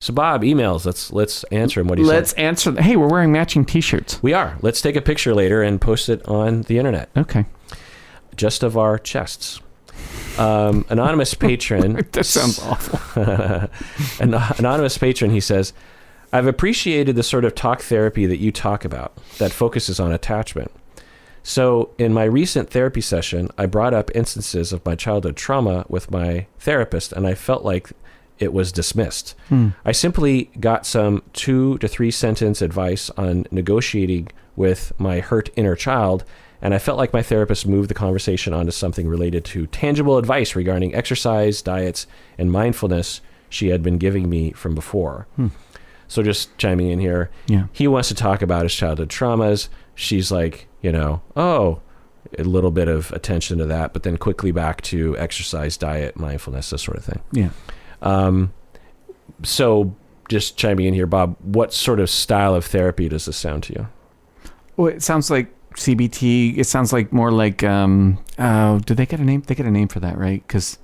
So Bob, emails. Let's answer them. What do you say? Let's answer. Hey, we're wearing matching T-shirts. We are. Let's take a picture later and post it on the internet. Okay. Just of our chests. Anonymous patron. That sounds awful. Anonymous patron, he says, I've appreciated the sort of talk therapy that you talk about that focuses on attachment. So in my recent therapy session, I brought up instances of my childhood trauma with my therapist, and I felt like it was dismissed. I simply got some 2 to 3 sentence advice on negotiating with my hurt inner child, and I felt like my therapist moved the conversation onto something related to tangible advice regarding exercise, diets, and mindfulness she had been giving me from before. So just chiming in here, he wants to talk about his childhood traumas. She's like, a little bit of attention to that, but then quickly back to exercise, diet, mindfulness, this sort of thing. Yeah. So just chiming in here, Bob, what sort of style of therapy does this sound to you? Well, it sounds like CBT. It sounds like more like, do they get a name? They get a name for that, right? Because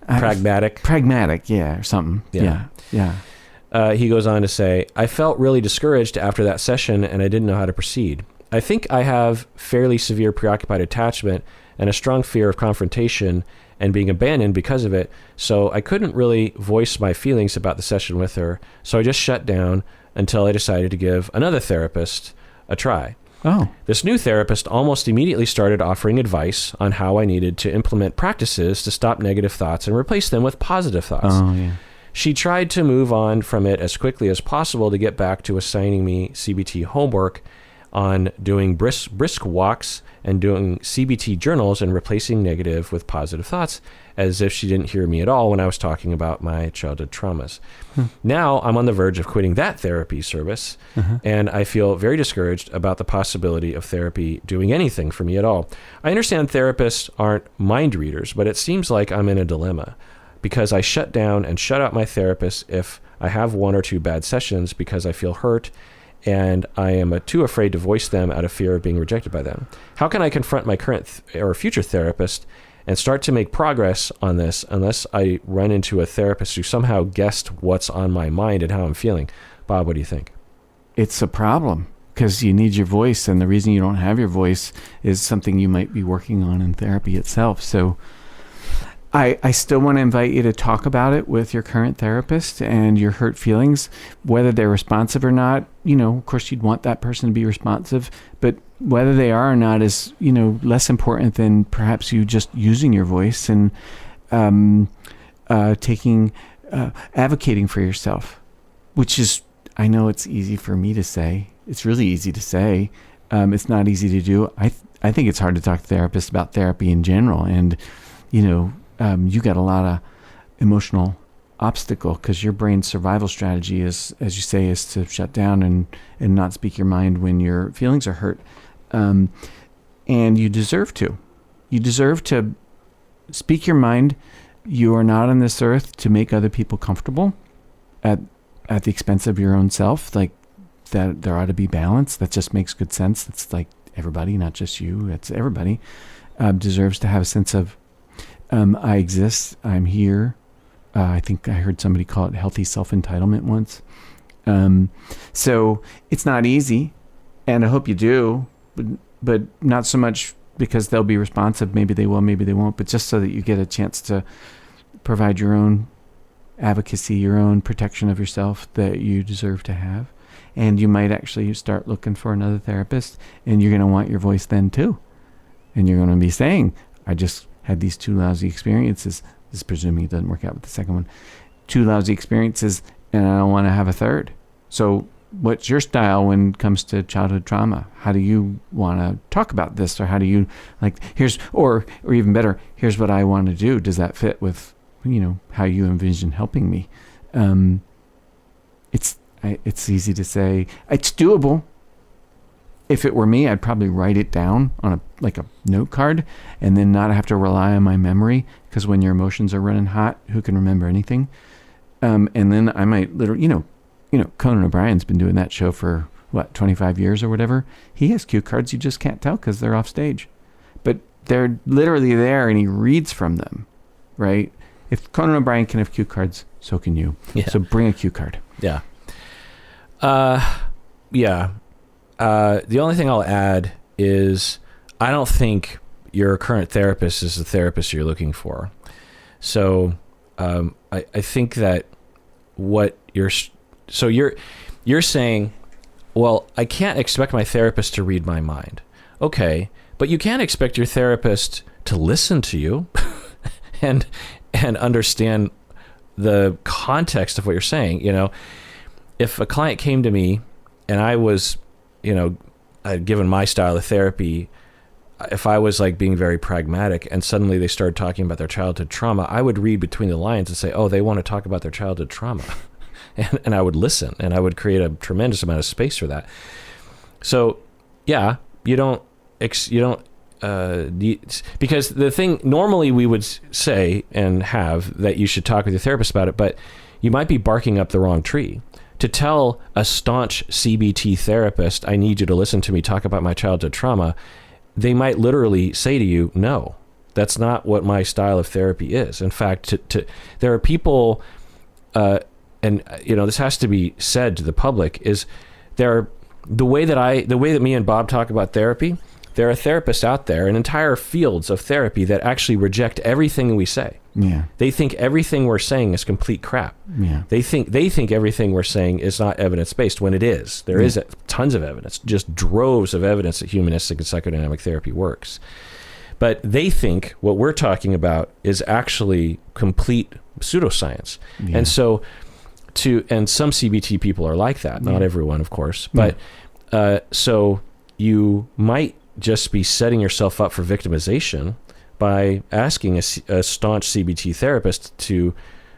pragmatic, yeah, or something. Yeah. He goes on to say, I felt really discouraged after that session and I didn't know how to proceed. I think I have fairly severe preoccupied attachment and a strong fear of confrontation and being abandoned because of it. So I couldn't really voice my feelings about the session with her. So I just shut down until I decided to give another therapist a try. Oh. This new therapist almost immediately started offering advice on how I needed to implement practices to stop negative thoughts and replace them with positive thoughts. Oh, yeah. She tried to move on from it as quickly as possible to get back to assigning me CBT homework on doing brisk walks and doing CBT journals and replacing negative with positive thoughts, as if she didn't hear me at all when I was talking about my childhood traumas. Now I'm on the verge of quitting that therapy service, and I feel very discouraged about the possibility of therapy doing anything for me at all. I understand therapists aren't mind readers, but it seems like I'm in a dilemma because I shut down and shut out my therapist if I have 1 or 2 bad sessions because I feel hurt and I am too afraid to voice them out of fear of being rejected by them. How can I confront my current or future therapist and start to make progress on this unless I run into a therapist who somehow guessed what's on my mind and how I'm feeling? Bob, what do you think? It's a problem because you need your voice, and the reason you don't have your voice is something you might be working on in therapy itself. So I still want to invite you to talk about it with your current therapist and your hurt feelings, whether they're responsive or not. Of course, you'd want that person to be responsive, but whether they are or not is, less important than perhaps you just using your voice and advocating for yourself, which is, I know it's easy for me to say. It's really easy to say. It's not easy to do. I think it's hard to talk to therapists about therapy in general, and you got a lot of emotional obstacle because your brain's survival strategy is, as you say, is to shut down and not speak your mind when your feelings are hurt. And you deserve to. You deserve to speak your mind. You are not on this earth to make other people comfortable at the expense of your own self. Like that, there ought to be balance. That just makes good sense. It's like everybody, not just you. It's everybody deserves to have a sense of I exist. I'm here. I think I heard somebody call it healthy self-entitlement once. So it's not easy, and I hope you do, but not so much because they'll be responsive. Maybe they will, maybe they won't, but just so that you get a chance to provide your own advocacy, your own protection of yourself that you deserve to have. And you might actually start looking for another therapist, and you're going to want your voice then too. And you're going to be saying, I just had these 2 lousy experiences. This is presuming it doesn't work out with the second one. 2 lousy experiences, and I don't want to have a third. So what's your style when it comes to childhood trauma? How do you want to talk about this? Or how do you, or even better, here's what I want to do. Does that fit with, how you envision helping me? It's easy to say. It's doable. If it were me, I'd probably write it down on a note card and then not have to rely on my memory, because when your emotions are running hot, who can remember anything? And then I might literally, Conan O'Brien's been doing that show for 25 years or whatever. He has cue cards. You just can't tell because they're off stage, but they're literally there and he reads from them, right? If Conan O'Brien can have cue cards, So can you. Yeah. So bring a cue card. Yeah. Yeah. The only thing I'll add is I don't think your current therapist is the therapist you're looking for. So I think that what you're saying, well, I can't expect my therapist to read my mind. Okay, but you can't expect your therapist to listen to you and understand the context of what you're saying. You know, if a client came to me and I was, I'd given my style of therapy, if I was like being very pragmatic and suddenly they started talking about their childhood trauma, I would read between the lines and say, oh, they want to talk about their childhood trauma. and I would listen, and I would create a tremendous amount of space for that. So yeah, because the thing normally we would say and have that you should talk with your therapist about it, but you might be barking up the wrong tree. To tell a staunch CBT therapist, I need you to listen to me talk about my childhood trauma, they might literally say to you, no, that's not what my style of therapy is. In fact, there are people, and this has to be said to the public, is the way that me and Bob talk about therapy, there are therapists out there and entire fields of therapy that actually reject everything we say. Yeah. They think everything we're saying is complete crap. Yeah. They think everything we're saying is not evidence-based when it is. There is tons of evidence, just droves of evidence that humanistic and psychodynamic therapy works. But they think what we're talking about is actually complete pseudoscience. Yeah. And so and some CBT people are like that, not everyone, of course. But so you might just be setting yourself up for victimization by asking a staunch CBT therapist to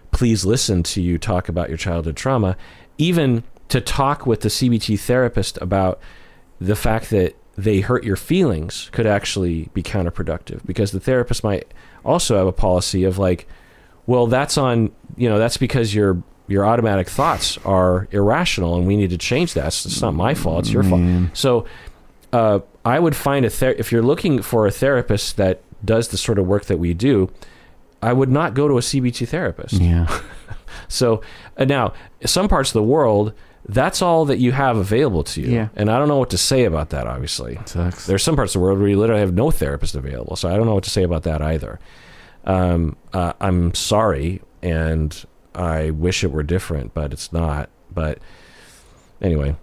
please listen to you talk about your childhood trauma, even to talk with the CBT therapist about the fact that they hurt your feelings could actually be counterproductive, because the therapist might also have a policy of like, well, that's because your automatic thoughts are irrational and we need to change that. It's not my fault, it's your fault. So I would find if you're looking for a therapist that does the sort of work that we do, I would not go to a CBT therapist. Yeah. So now, some parts of the world, that's all that you have available to you. Yeah. And I don't know what to say about that, obviously. It sucks. There's some parts of the world where you literally have no therapist available. So I don't know what to say about that either. I'm sorry, and I wish it were different, but it's not. But anyway.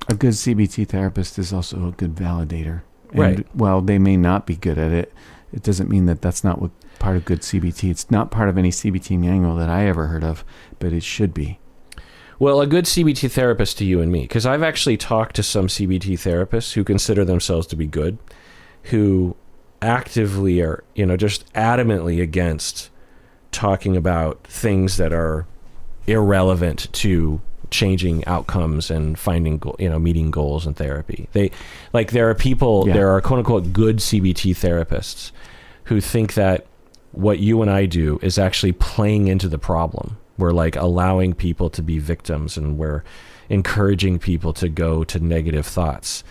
A good CBT therapist is also a good validator. And Right. while they may not be good at it, it doesn't mean that that's not what part of good CBT. It's not part of any CBT manual that I ever heard of, but it should be. Well, a good CBT therapist to you and me, because I've actually talked to some CBT therapists who consider themselves to be good, who actively are, just adamantly against talking about things that are irrelevant to changing outcomes and finding, meeting goals in therapy. There are people, there are quote unquote good CBT therapists who think that what you and I do is actually playing into the problem. We're like allowing people to be victims, and we're encouraging people to go to negative thoughts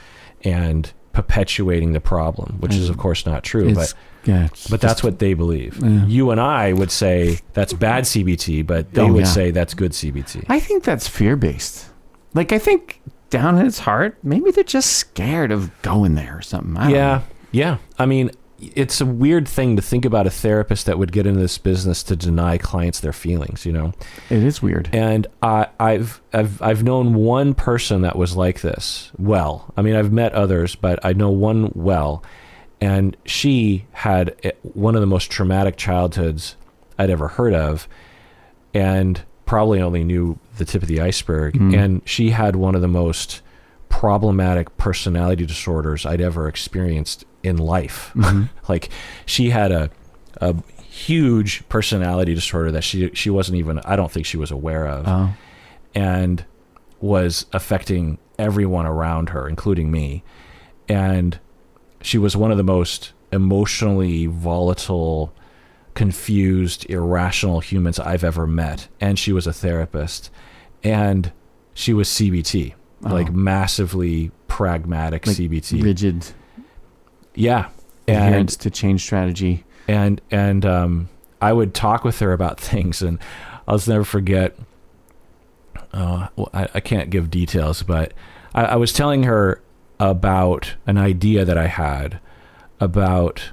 and perpetuating the problem, which is of course not true, but that's what they believe. You and I would say that's bad CBT, but they would say that's good CBT. I think that's fear-based. Like, I think down in its heart, maybe they're just scared of going there or something. I don't know. Yeah. I mean, it's a weird thing to think about a therapist that would get into this business to deny clients their feelings, It is weird. And I've known one person that was like this. Well, I mean, I've met others, but I know one well, and she had one of the most traumatic childhoods I'd ever heard of, and probably only knew the tip of the iceberg. And she had one of the most problematic personality disorders I'd ever experienced in life. Like, she had a huge personality disorder that she wasn't even, I don't think she was aware of, and was affecting everyone around her, including me. And she was one of the most emotionally volatile, confused, irrational humans I've ever met. And she was a therapist, and she was CBT, like massively pragmatic, like CBT, rigid. Yeah. Adherence to change strategy. And I would talk with her about things, and I'll just never forget. Well, I can't give details, but I was telling her about an idea that I had about,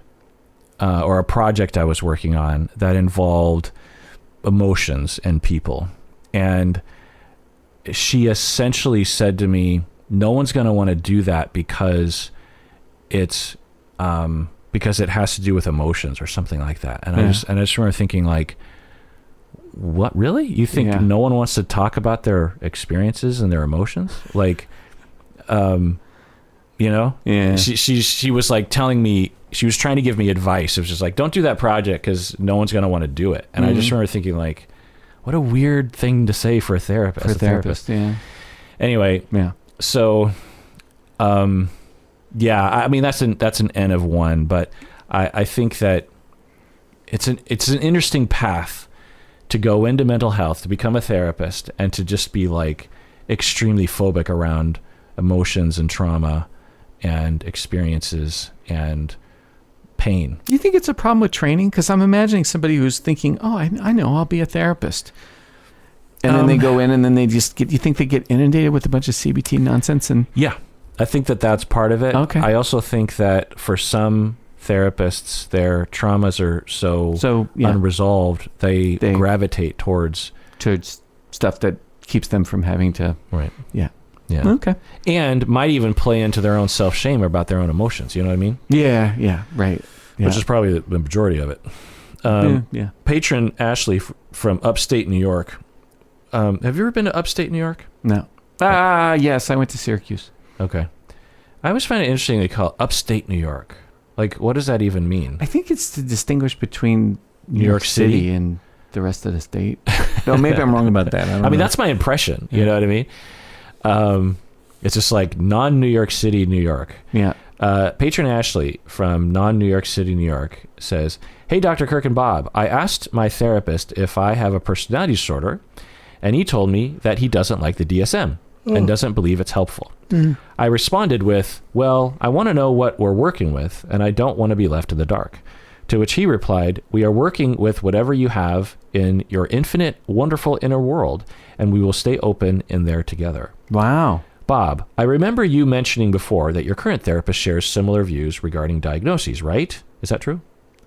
or a project I was working on that involved emotions and people. And she essentially said to me, no one's going to want to do that because it's, because it has to do with emotions or something like that. And I just remember thinking like, what, really? You think no one wants to talk about their experiences and their emotions? Like, you know, she was like telling me, she was trying to give me advice. It was just like, don't do that project because no one's going to want to do it. And I just remember thinking like, what a weird thing to say for a therapist. For a therapist, yeah. Anyway, so, I mean, that's an N of one, but I think that it's an interesting path to go into mental health, to become a therapist, and to just be like extremely phobic around emotions and trauma and experiences and pain. You think it's a problem with training? Because I'm imagining somebody who's thinking, oh, I know, I'll be a therapist. And then they go in and then they just get, you think they get inundated with a bunch of CBT nonsense? And yeah, I think that that's part of it. Okay. I also think that for some therapists, their traumas are so unresolved, they gravitate towards stuff that keeps them from having to. Right. Yeah. Yeah. Okay. And might even play into their own self-shame about their own emotions. You know what I mean? Yeah. Yeah. Right. Yeah. Which is probably the majority of it. Patron Ashley from upstate New York. Have you ever been to upstate New York? No. Yes. I went to Syracuse. Okay. I always find it interesting they call it upstate New York. Like, what does that even mean? I think it's to distinguish between New York City and the rest of the state. No, maybe I'm wrong about that. I mean, that's my impression. You know what I mean? It's just like non-New York City, New York. Yeah. Patron Ashley from non-New York City, New York says, "Hey, Dr. Kirk and Bob, I asked my therapist if I have a personality disorder, and he told me that he doesn't like the DSM and doesn't believe it's helpful. I responded with, well, I want to know what we're working with, and I don't want to be left in the dark. To which he replied, we are working with whatever you have in your infinite, wonderful inner world, and we will stay open in there together." Wow. Bob, I remember you mentioning before that your current therapist shares similar views regarding diagnoses, right? Is that true?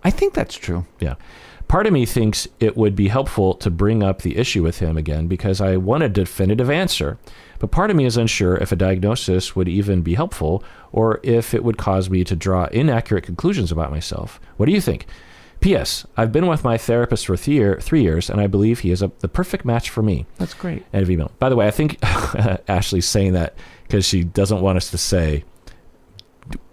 I think that's true. Yeah. Part of me thinks it would be helpful to bring up the issue with him again because I want a definitive answer. But part of me is unsure if a diagnosis would even be helpful or if it would cause me to draw inaccurate conclusions about myself. What do you think? P.S. I've been with my therapist for 3 years, and I believe he is the perfect match for me. That's great. End of email. By the way, I think Ashley's saying that because she doesn't want us to say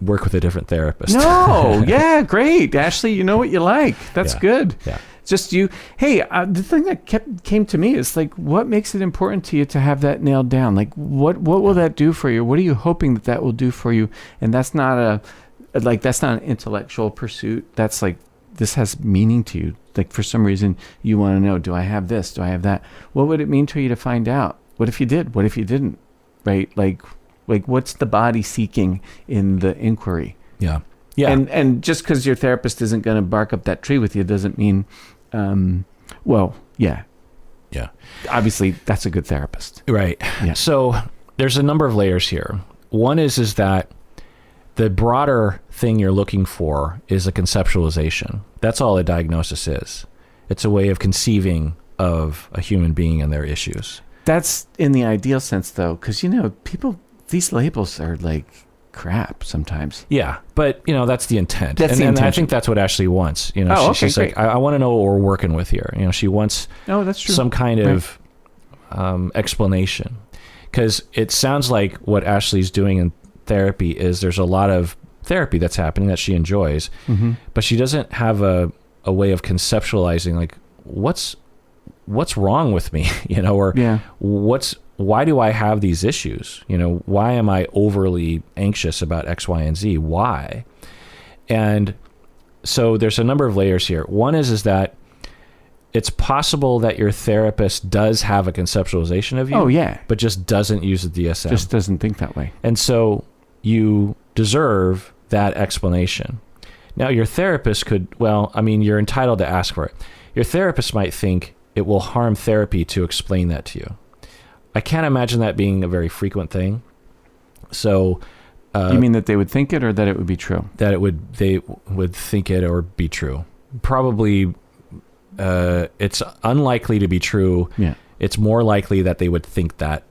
work with a different therapist. No, yeah, great. Ashley, you know what you like. That's good. Yeah. Just you. Hey, the thing that came to me is like, what makes it important to you to have that nailed down? Like, what will that do for you? What are you hoping that will do for you? And that's not that's not an intellectual pursuit. That's like, this has meaning to you. Like, for some reason, you want to know, do I have this? Do I have that? What would it mean to you to find out? What if you did? What if you didn't? Right? Like what's the body seeking in the inquiry? Yeah. Yeah. And just because your therapist isn't going to bark up that tree with you doesn't mean, yeah. Obviously, that's a good therapist. Right. Yeah. So there's a number of layers here. One is that the broader thing you're looking for is a conceptualization. That's all a diagnosis is. It's a way of conceiving of a human being and their issues. That's in the ideal sense, though, because, people, these labels are like crap sometimes. Yeah, but, that's the intent. That's the intention. And I think that's what Ashley wants. She's great. like, I want to know what we're working with here. She wants that's true. some kind of explanation. Because it sounds like what Ashley's doing in therapy is there's a lot of therapy that's happening that she enjoys, but she doesn't have a way of conceptualizing like what's wrong with me, or why do I have these issues? Why am I overly anxious about X, Y, and Z? Why? And so there's a number of layers here. One is that it's possible that your therapist does have a conceptualization of you. Oh, yeah. But just doesn't use the DSM. Just doesn't think that way. And so you deserve that explanation. Now, your therapist could, you're entitled to ask for it. Your therapist might think it will harm therapy to explain that to you. I can't imagine that being a very frequent thing. So, you mean that they would think it, or that it would be true? That they would think it or be true. Probably, it's unlikely to be true. Yeah. It's more likely that they would think that,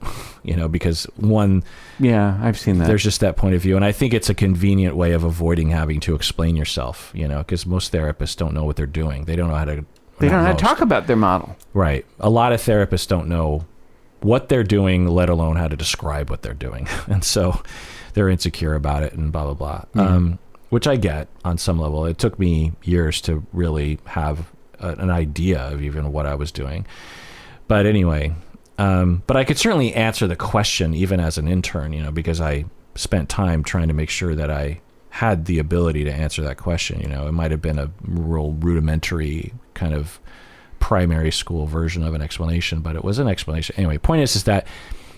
because one. Yeah, I've seen that. There's just that point of view. And I think it's a convenient way of avoiding having to explain yourself, because most therapists don't know what they're doing. They don't know how to. They don't know how to talk about their model. Right. A lot of therapists don't know what they're doing, let alone how to describe what they're doing. And so they're insecure about it and blah, blah, blah. Which I get on some level. It took me years to really have an idea of even what I was doing. But anyway, but I could certainly answer the question even as an intern, because I spent time trying to make sure that I had the ability to answer that question. It might have been a real rudimentary kind of primary school version of an explanation, but it was an explanation. Anyway, point is that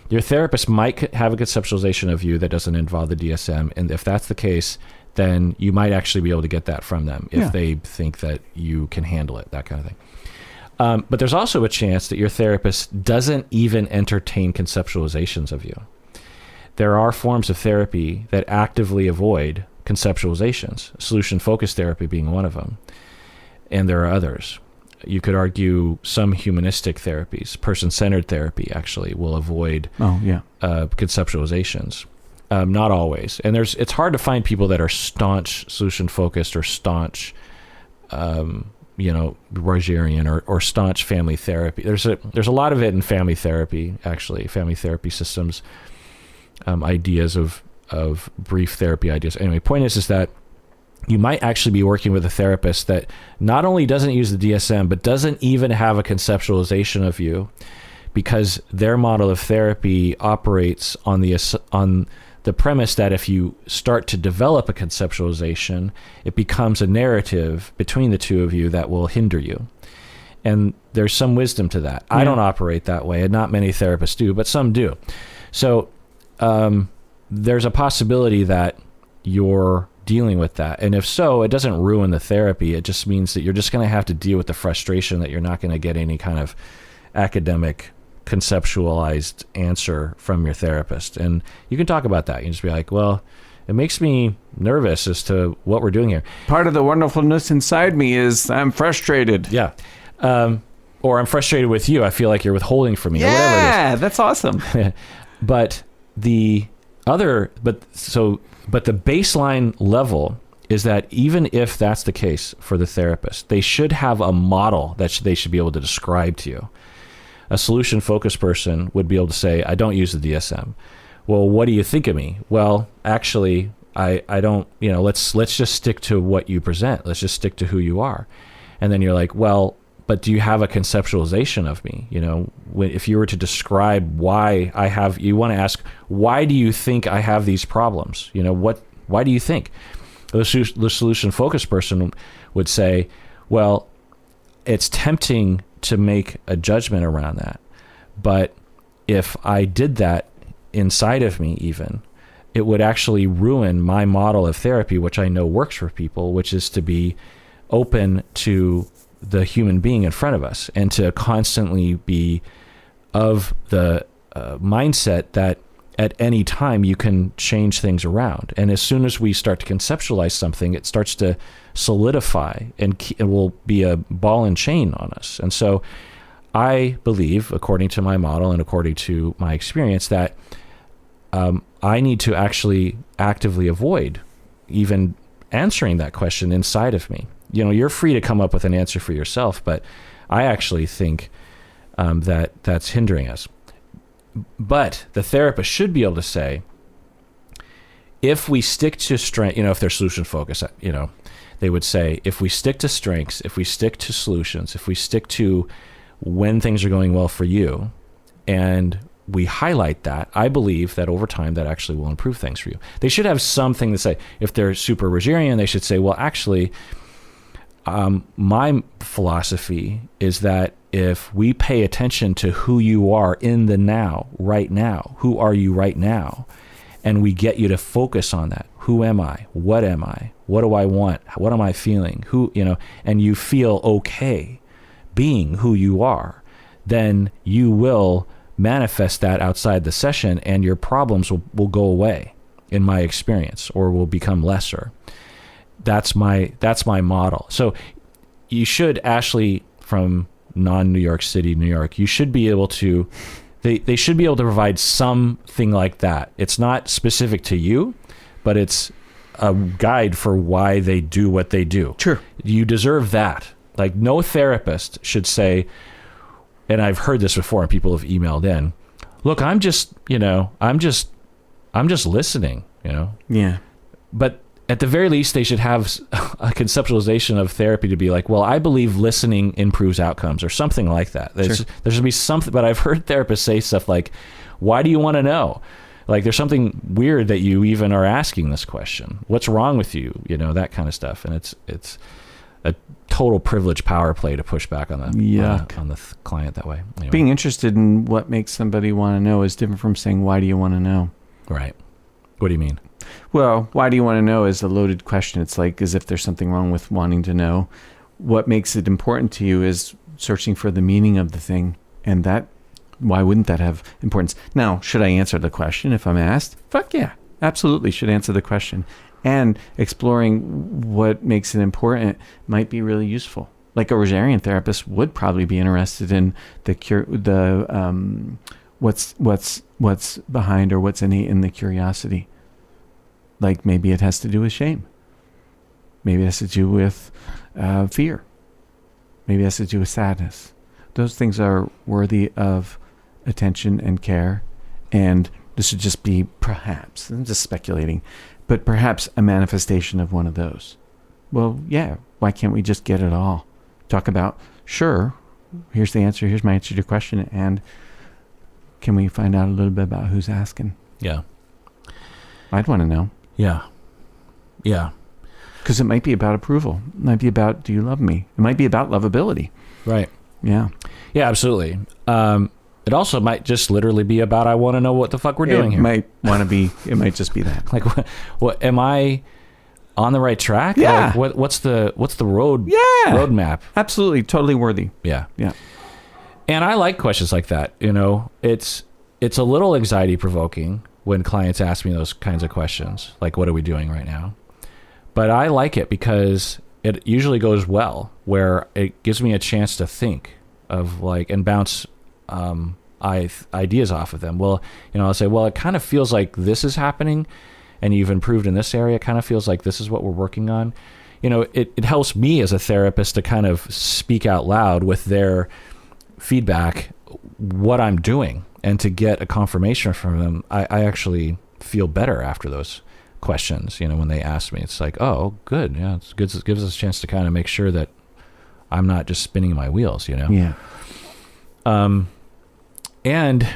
your therapist might have a conceptualization of you that doesn't involve the DSM. And if that's the case, then you might actually be able to get that from them if they think that you can handle it, that kind of thing. But there's also a chance that your therapist doesn't even entertain conceptualizations of you. There are forms of therapy that actively avoid conceptualizations, solution-focused therapy being one of them. And there are others. You could argue some humanistic therapies, person-centered therapy actually, will avoid conceptualizations. Not always. And it's hard to find people that are staunch solution-focused or staunch Rogerian or staunch family therapy. There's a lot of it in family therapy, actually, family therapy systems, ideas of brief therapy ideas. Anyway, point is that you might actually be working with a therapist that not only doesn't use the DSM, but doesn't even have a conceptualization of you, because their model of therapy operates on the premise that if you start to develop a conceptualization, it becomes a narrative between the two of you that will hinder you. And there's some wisdom to that. Yeah. I don't operate that way, and not many therapists do, but some do. So there's a possibility that you're dealing with that. And if so, it doesn't ruin the therapy. It just means that you're just going to have to deal with the frustration that you're not going to get any kind of academic conceptualized answer from your therapist. And you can talk about that. You can just be like, well, it makes me nervous as to what we're doing here. Part of the wonderfulness inside me is I'm frustrated. Yeah. Or I'm frustrated with you. I feel like you're withholding from me, or whatever it is. Yeah, that's awesome. But the baseline level is that even if that's the case for the therapist, they should have a model that they should be able to describe to you. A solution-focused person would be able to say, I don't use the DSM. Well, what do you think of me? Well, actually, I don't, let's just stick to what you present. Let's just stick to who you are. And then you're like, well, but do you have a conceptualization of me? If you were to describe why you want to ask, why do you think I have these problems? Why do you think? The solution-focused person would say, well, it's tempting to make a judgment around that. But if I did that inside of me even, it would actually ruin my model of therapy, which I know works for people, which is to be open to the human being in front of us and to constantly be of the mindset that at any time you can change things around. And as soon as we start to conceptualize something, it starts to solidify and it will be a ball and chain on us. And so I believe, according to my model and according to my experience, that I need to actually actively avoid even answering that question inside of me. You're free to come up with an answer for yourself, but I actually think that that's hindering us. But the therapist should be able to say, if we stick to strength, if they're solution focused, they would say, if we stick to strengths, if we stick to solutions, if we stick to when things are going well for you, and we highlight that, I believe that over time that actually will improve things for you. They should have something to say. If they're super Rogerian, they should say, well, actually, my philosophy is that if we pay attention to who you are in the now, right now, who are you right now, and we get you to focus on that. Who am I? What am I? What do I want? What am I feeling? And you feel okay being who you are, then you will manifest that outside the session, and your problems will go away, in my experience, or will become lesser. That's my model. So you should, Ashley, from non-New York City, New York, you should be able to, they should be able to provide something like that. It's not specific to you, but it's a guide for why they do what they do. Sure. You deserve that. Like, no therapist should say, and I've heard this before and people have emailed in, look, I'm just listening, Yeah. But at the very least, they should have a conceptualization of therapy to be like, well, I believe listening improves outcomes, or something like that. There should be something, but I've heard therapists say stuff like, why do you want to know? Like, there's something weird that you even are asking this question. What's wrong with you? That kind of stuff. And it's a total privilege power play to push back on the client that way. Anyway. Being interested in what makes somebody want to know is different from saying, why do you want to know? Right. What do you mean? Well, why do you want to know is a loaded question. It's like as if there's something wrong with wanting to know. What makes it important to you is searching for the meaning of the thing. And why wouldn't that have importance? Now, should I answer the question if I'm asked? Fuck yeah, absolutely should answer the question. And exploring what makes it important might be really useful. Like a Rogerian therapist would probably be interested in what's behind or what's innate in the curiosity. Like maybe it has to do with shame. Maybe it has to do with fear. Maybe it has to do with sadness. Those things are worthy of attention and care. And this would just be perhaps, I'm just speculating, but perhaps a manifestation of one of those. Well, yeah, why can't we just get it all? Talk about, sure, here's the answer, here's my answer to your question, and can we find out a little bit about who's asking? Yeah. I'd want to know. Yeah. Yeah. Because it might be about approval. It might be about, do you love me? It might be about lovability. Right. Yeah. Yeah, absolutely. It also might just literally be about, I want to know what the fuck we're doing here. It might just be that. Like, what am I on the right track? Yeah. Like, what's the roadmap? Absolutely. Totally worthy. Yeah. Yeah. And I like questions like that. It's a little anxiety provoking when clients ask me those kinds of questions, like, what are we doing right now? But I like it because it usually goes well, where it gives me a chance to think of and bounce ideas off of them. Well, I'll say, well, it kind of feels like this is happening and you've improved in this area. It kind of feels like this is what we're working on. It helps me as a therapist to kind of speak out loud with their feedback what I'm doing, and to get a confirmation from them. I actually feel better after those questions, when they ask me. It's like, oh, good. Yeah, it's good. It gives us a chance to kind of make sure that I'm not just spinning my wheels, Yeah. And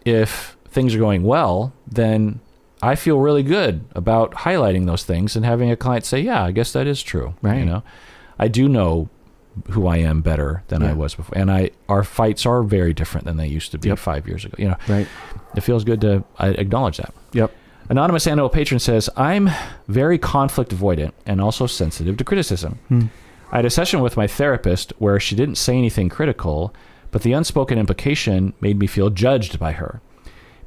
if things are going well, then I feel really good about highlighting those things and having a client say, yeah, I guess that is true. Right. I do know who I am better than I was before. And our fights are very different than they used to be 5 years ago. Right. It feels good to acknowledge that. Yep. Anonymous Annual Patron says, I'm very conflict avoidant and also sensitive to criticism. I had a session with my therapist where she didn't say anything critical, but the unspoken implication made me feel judged by her.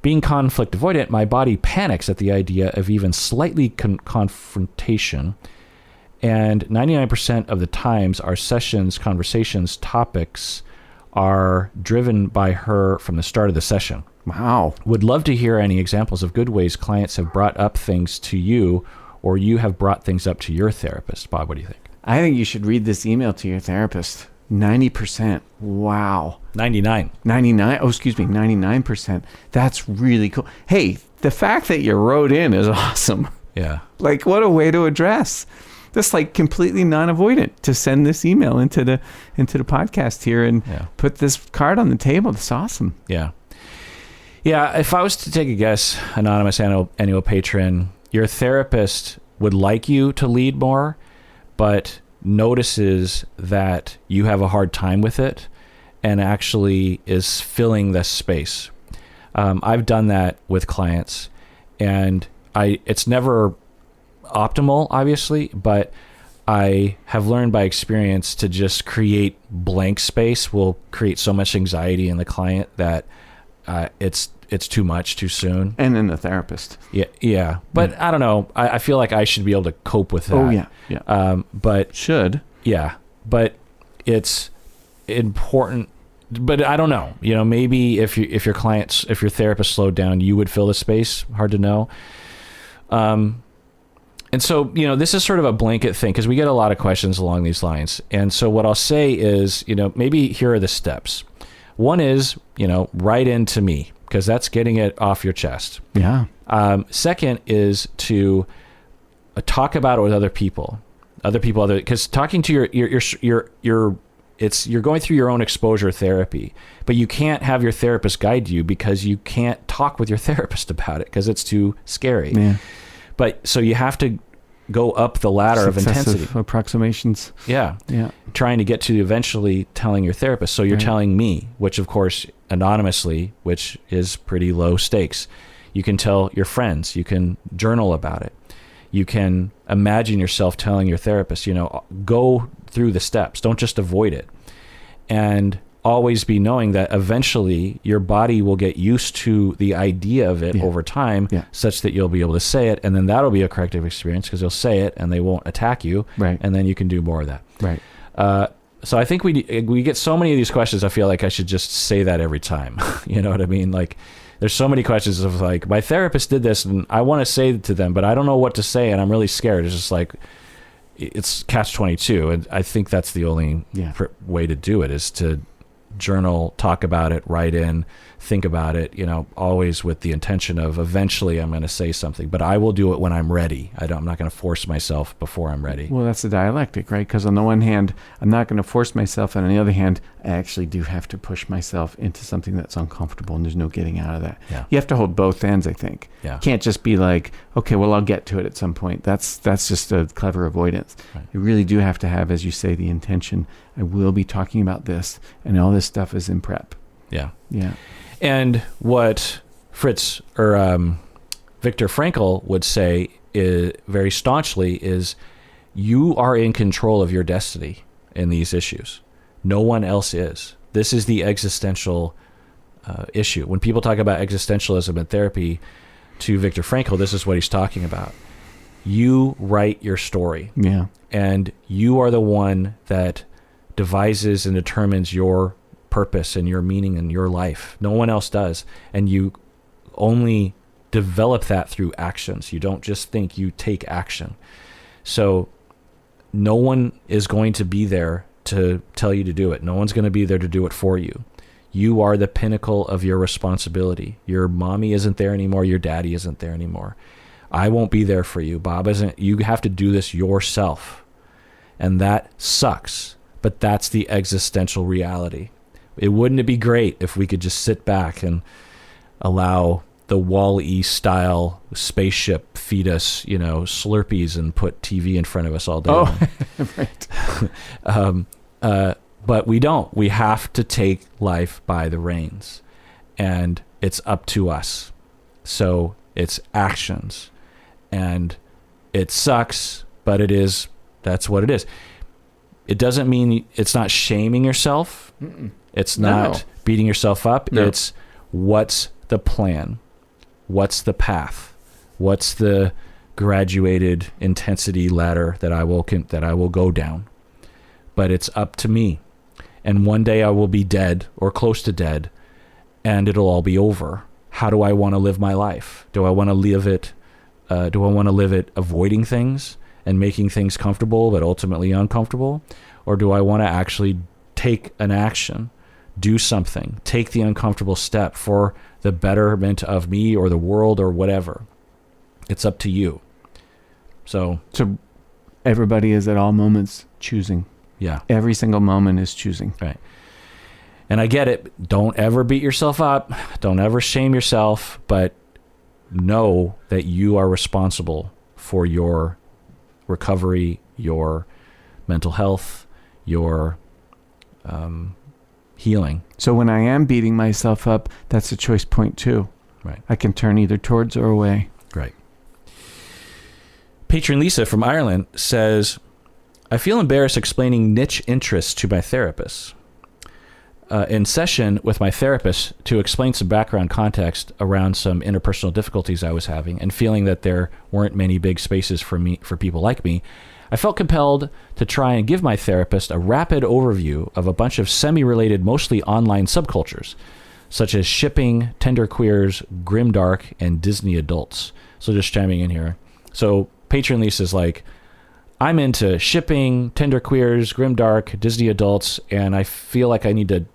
Being conflict avoidant, my body panics at the idea of even slightly confrontation. And 99% of the times our sessions, conversations, topics are driven by her from the start of the session. Wow. Would love to hear any examples of good ways clients have brought up things to you, or you have brought things up to your therapist. Bob, what do you think? I think you should read this email to your therapist. 90%. Wow. 99. 99. Oh, excuse me. 99%. That's really cool. Hey, the fact that you wrote in is awesome. Yeah. Like, what a way to address. That's like completely non-avoidant to send this email into the podcast here and put this card on the table. That's awesome. Yeah. Yeah. If I was to take a guess, Anonymous Annual Patron, your therapist would like you to lead more, but notices that you have a hard time with it and actually is filling this space. I've done that with clients, and it's never optimal, obviously, but I have learned by experience to just create blank space will create so much anxiety in the client that it's too much too soon. And in the therapist. Yeah. But I don't know. I feel like I should be able to cope with that. Oh, yeah. But should. Yeah. But it's important. But I don't know. Maybe if your therapist slowed down, you would fill the space. Hard to know. And so, this is sort of a blanket thing because we get a lot of questions along these lines. And so what I'll say is, maybe here are the steps. One is, write into me because that's getting it off your chest. Yeah. Second is to talk about it with other people, because talking to you're going through your own exposure therapy, but you can't have your therapist guide you because you can't talk with your therapist about it because it's too scary. Yeah. But so you have to go up the ladder of intensity. Approximations. Yeah. Trying to get to eventually telling your therapist. So you're telling me, which of course anonymously, which is pretty low stakes. You can tell your friends. You can journal about it. You can imagine yourself telling your therapist, go through the steps. Don't just avoid it. And always be knowing that eventually your body will get used to the idea of it over time, such that you'll be able to say it, and then that'll be a corrective experience because you'll say it and they won't attack you, and then you can do more of that. Right. So I think we get so many of these questions. I feel like I should just say that every time. You know what I mean? Like, there's so many questions of like, my therapist did this, and I want to say to them, but I don't know what to say, and I'm really scared. It's just like, it's catch-22, and I think that's the only way to do it is to journal, talk about it, write in, think about it, always with the intention of eventually I'm going to say something, but I will do it when I'm ready. I'm not going to force myself before I'm ready. Well, that's the dialectic, right? Because on the one hand, I'm not going to force myself, and on the other hand, I actually do have to push myself into something that's uncomfortable, and there's no getting out of that. Yeah. You have to hold both ends, I think. Yeah. You can't just be like, okay, well, I'll get to it at some point. That's just a clever avoidance. Right. You really do have to have, as you say, the intention. I will be talking about this, and all this stuff is in prep. Yeah. Yeah. And what Fritz or Viktor Frankl would say very staunchly is, you are in control of your destiny in these issues. No one else is. This is the existential issue. When people talk about existentialism in therapy, to Viktor Frankl, this is what he's talking about. You write your story. Yeah. And you are the one that devises and determines your purpose and your meaning in your life. No one else does. And you only develop that through actions. You don't just think, you take action. So no one is going to be there to tell you to do it. No one's going to be there to do it for you. You are the pinnacle of your responsibility. Your mommy isn't there anymore. Your daddy isn't there anymore. I won't be there for you. Bob isn't. You have to do this yourself. And that sucks. But that's the existential reality. Wouldn't it be great if we could just sit back and allow the Wall-E style spaceship feed us, Slurpees and put TV in front of us all day long? Right. But we don't. We have to take life by the reins, and it's up to us. So it's actions, and it sucks, but that's what it is. It doesn't mean it's not shaming yourself. Mm-mm. It's not beating yourself up. No. It's what's the plan? What's the path? What's the graduated intensity ladder that I will go down? But it's up to me. And one day I will be dead or close to dead, and it'll all be over. How do I want to live my life? Do I want to live it? Do I want to live it avoiding things and making things comfortable but ultimately uncomfortable? Or do I want to actually take an action, do something, take the uncomfortable step for the betterment of me or the world or whatever? It's up to you. So everybody is at all moments choosing. Yeah. Every single moment is choosing. Right. And I get it. Don't ever beat yourself up. Don't ever shame yourself, but know that you are responsible for your recovery, your mental health, your healing. So when I am beating myself up, that's a choice point too. Right. I can turn either towards or away. Right. Patron Lisa from Ireland says, I feel embarrassed explaining niche interests to my therapist. In session with my therapist to explain some background context around some interpersonal difficulties I was having and feeling that there weren't many big spaces for people like me, I felt compelled to try and give my therapist a rapid overview of a bunch of semi-related, mostly online subcultures, such as shipping, tenderqueers, grimdark, and Disney adults. So just chiming in here. So Patron Lisa is like, I'm into shipping, tenderqueers, grimdark, Disney adults, and I feel like I need to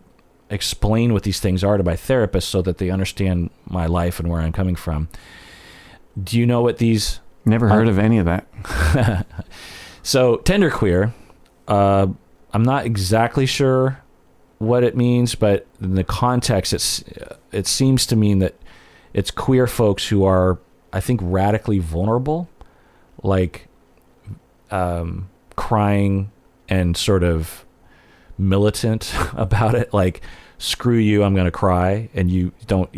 explain what these things are to my therapist so that they understand my life and where I'm coming from. Do you know what these... Never heard of any of that. So tenderqueer, I'm not exactly sure what it means, but in the context, it seems to mean that it's queer folks who are, I think, radically vulnerable, like crying and sort of militant about it, like screw you, I'm gonna cry and you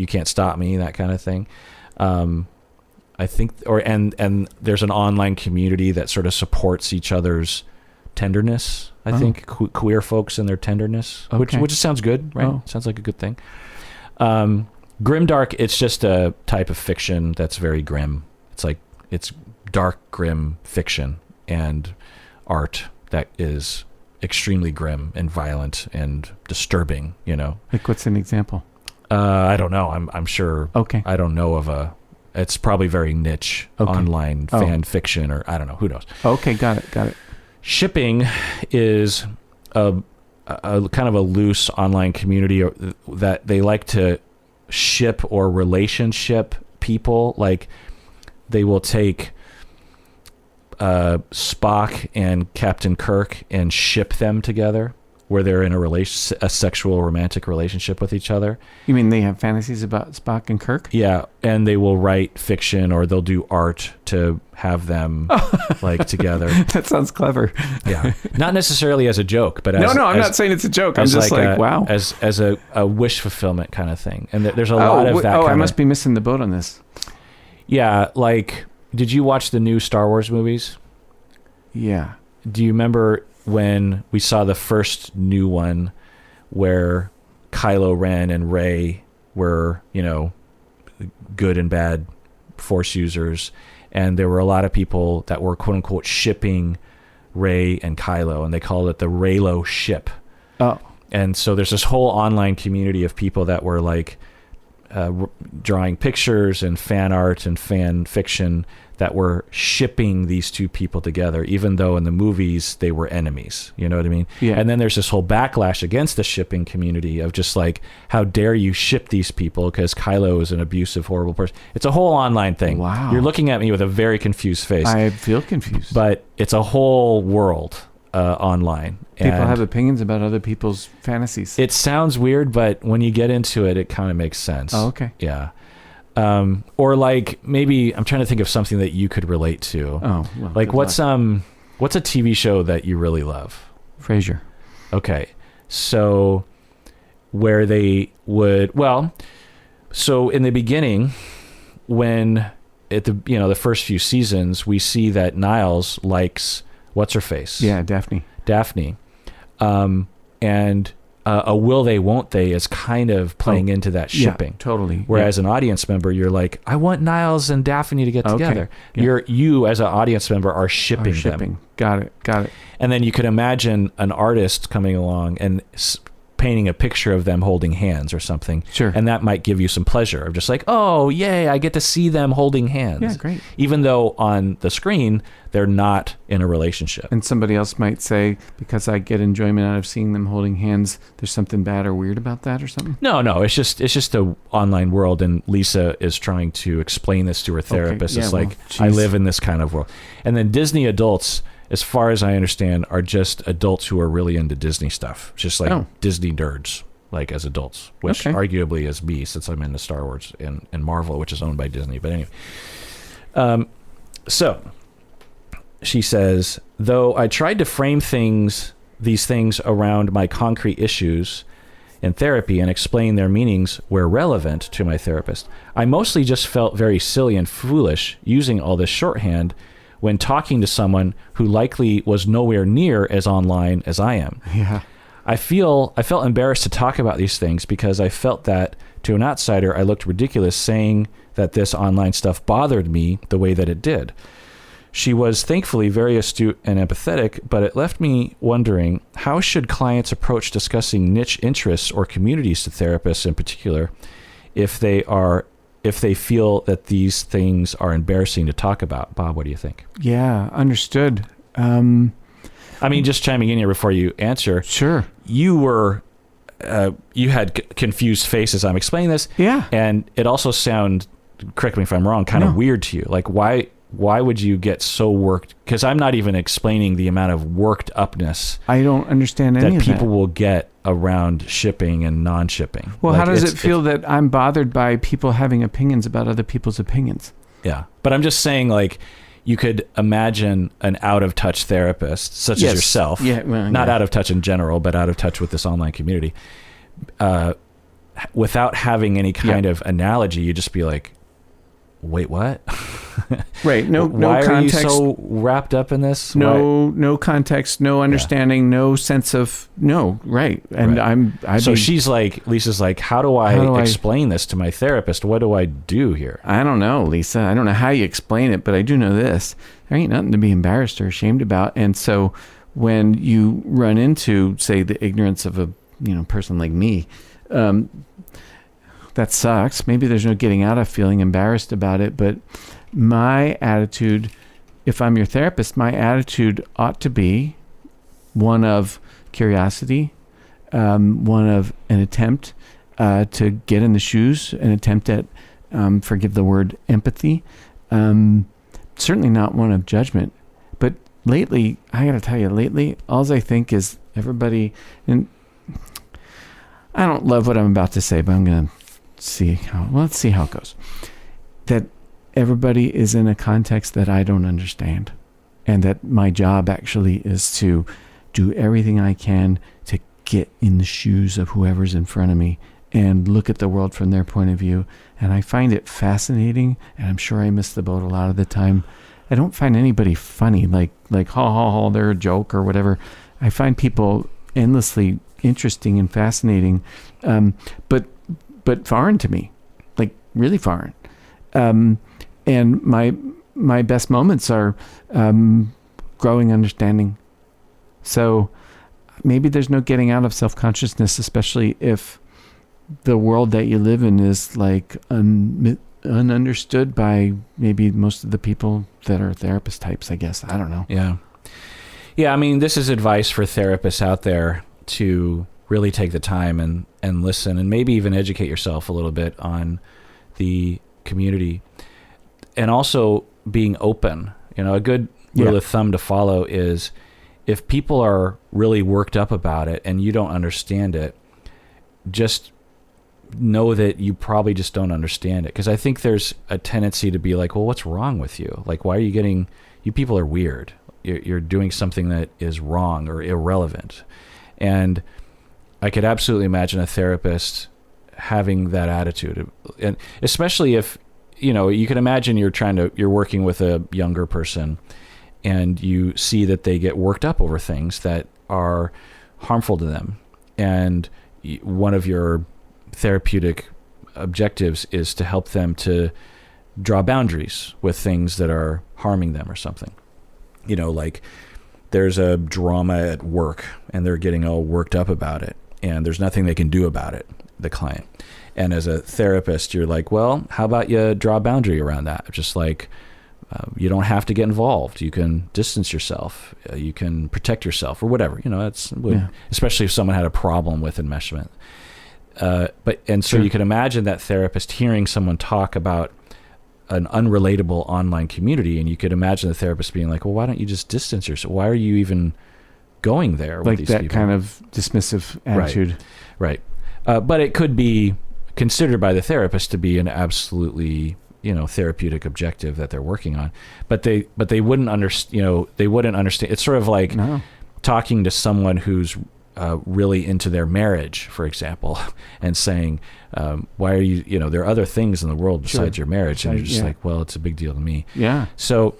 can't stop me, that kind of thing. I think and there's an online community that sort of supports each other's tenderness. I think queer folks and their tenderness, which sounds good, right? Sounds like a good thing. Grimdark, it's just a type of fiction that's very grim. It's dark, grim fiction and art that is extremely grim and violent and disturbing, you know. Like what's an example? I don't know. I'm sure. Okay. I don't know of it's probably very niche online fan fiction, or I don't know. Who knows? Okay. Got it. Shipping is a kind of a loose online community that they like to ship or relationship people. Like they will take Spock and Captain Kirk and ship them together, where they're in a sexual romantic relationship with each other. You mean they have fantasies about Spock and Kirk? Yeah, and they will write fiction or they'll do art to have them like together. That sounds clever. Yeah, not necessarily as a joke, but I'm not saying it's a joke. I'm just like wow, as a wish fulfillment kind of thing. And there's a lot of that. I must be missing the boat on this. Yeah, like, did you watch the new Star Wars movies? Yeah. Do you remember when we saw the first new one where Kylo Ren and Rey were, you know, good and bad Force users, and there were a lot of people that were quote unquote shipping Rey and Kylo, and they called it the Reylo ship. Oh. And so there's this whole online community of people that were like drawing pictures and fan art and fan fiction that were shipping these two people together, even though in the movies they were enemies. You know what I mean? Yeah. And then there's this whole backlash against the shipping community of just like, how dare you ship these people because Kylo is an abusive, horrible person. It's a whole online thing. Wow. You're looking at me with a very confused face. I feel confused. But it's a whole world online. People and have opinions about other people's fantasies. it sounds weird, but when you get into it, it kind of makes sense. Oh, okay. Yeah. Or like maybe I'm trying to think of something that you could relate to. Oh, well, like what's a TV show that you really love? Frasier. Okay. So where they would, so in the beginning, when at the first few seasons, we see that Niles likes what's her face? Yeah, Daphne. And a will they, won't they is kind of playing into that shipping. Yeah, totally. Whereas an audience member, you're like, I want Niles and Daphne to get together. Yeah. You as an audience member are shipping them. Got it. And then you could imagine an artist coming along and painting a picture of them holding hands or something. Sure. And that might give you some pleasure of just like, oh, yay, I get to see them holding hands. Yeah, great. Even though on the screen, they're not in a relationship. And somebody else might say, because I get enjoyment out of seeing them holding hands, there's something bad or weird about that or something? No, it's just a online world, and Lisa is trying to explain this to her therapist. Okay. Yeah, It's I live in this kind of world. And then Disney adults, as far as I understand, are just adults who are really into Disney stuff. Just like Disney nerds, like as adults, which arguably is me, since I'm into Star Wars and Marvel, which is owned by Disney. But anyway. So she says, though I tried to frame these things around my concrete issues in therapy and explain their meanings where relevant to my therapist, I mostly just felt very silly and foolish using all this shorthand when talking to someone who likely was nowhere near as online as I am. Yeah. I felt embarrassed to talk about these things because I felt that to an outsider, I looked ridiculous saying that this online stuff bothered me the way that it did. She was thankfully very astute and empathetic, but it left me wondering, how should clients approach discussing niche interests or communities to therapists in particular if they feel that these things are embarrassing to talk about? Bob, what do you think? Yeah, understood. I mean, just chiming in here before you answer. Sure. You had confused faces. I'm explaining this. Yeah. And it also sounded, correct me if I'm wrong, kind of weird to you. Like, why would you get so worked? Because I'm not even explaining the amount of worked upness I don't understand any of that people that. will get around shipping and non-shipping. Well, like, how does it feel that I'm bothered by people having opinions about other people's opinions? Yeah. But I'm just saying, like, you could imagine an out-of-touch therapist, such as yourself, not out of touch in general, but out of touch with this online community, without having any kind of analogy. You just be like, wait, what? Right. No Why context. are you so wrapped up in this? No context, no understanding, no sense of right. And right. Lisa's like, how do I explain this to my therapist? What do I do here? I don't know, Lisa. I don't know how you explain it, but I do know this. There ain't nothing to be embarrassed or ashamed about. And so when you run into, say, the ignorance of a person like me, that sucks. Maybe there's no getting out of feeling embarrassed about it, but my attitude, if I'm your therapist, my attitude ought to be one of curiosity, one of an attempt to get in the shoes, an attempt at, forgive the word, empathy. Certainly not one of judgment. But lately, I got to tell you, all I think is everybody, and I don't love what I'm about to say, but I'm going to let's see how it goes. That everybody is in a context that I don't understand, and that my job actually is to do everything I can to get in the shoes of whoever's in front of me and look at the world from their point of view. And I find it fascinating, and I'm sure I miss the boat a lot of the time. I don't find anybody funny, like ha, they're a joke or whatever. I find people endlessly interesting and fascinating, but foreign to me, like really foreign. And my best moments are growing understanding. So maybe there's no getting out of self-consciousness, especially if the world that you live in is like ununderstood by maybe most of the people that are therapist types, I guess. I don't know. Yeah. Yeah, I mean, this is advice for therapists out there to really take the time and listen, and maybe even educate yourself a little bit on the community, and also being open. A good rule of thumb to follow is, if people are really worked up about it and you don't understand it, just know that you probably just don't understand it. Because I think there's a tendency to be like, well, what's wrong with you? Like, why are you people are weird. You're doing something that is wrong or irrelevant. And I could absolutely imagine a therapist having that attitude, and especially if, you can imagine you're working with a younger person and you see that they get worked up over things that are harmful to them. And one of your therapeutic objectives is to help them to draw boundaries with things that are harming them or something. Like there's a drama at work and they're getting all worked up about it, and there's nothing they can do about it, the client. And as a therapist, you're like, well, how about you draw a boundary around that? Just like, you don't have to get involved. You can distance yourself. You can protect yourself, or whatever. Especially if someone had a problem with enmeshment. So Sure. You can imagine that therapist hearing someone talk about an unrelatable online community, and you could imagine the therapist being like, well, why don't you just distance yourself? Why are you even going there with these people? Like that kind of dismissive attitude. Right. But it could be considered by the therapist to be an absolutely, therapeutic objective that they're working on. But they wouldn't understand, It's sort of like talking to someone who's really into their marriage, for example, and saying, why are you, there are other things in the world besides your marriage. And you're just like, well, it's a big deal to me. Yeah. So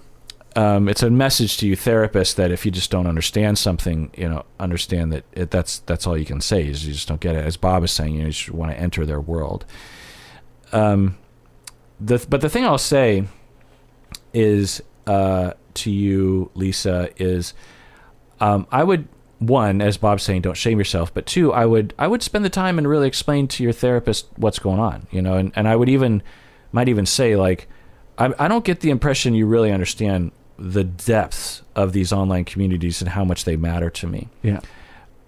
it's a message to you therapists that if you just don't understand something, understand that that's all you can say is you just don't get it. As Bob is saying, you just want to enter their world. But the thing I'll say is to you, Lisa, is I would, one, as Bob's saying, don't shame yourself, but two, I would spend the time and really explain to your therapist what's going on, and I might even say, like, I don't get the impression you really understand the depths of these online communities and how much they matter to me. Yeah.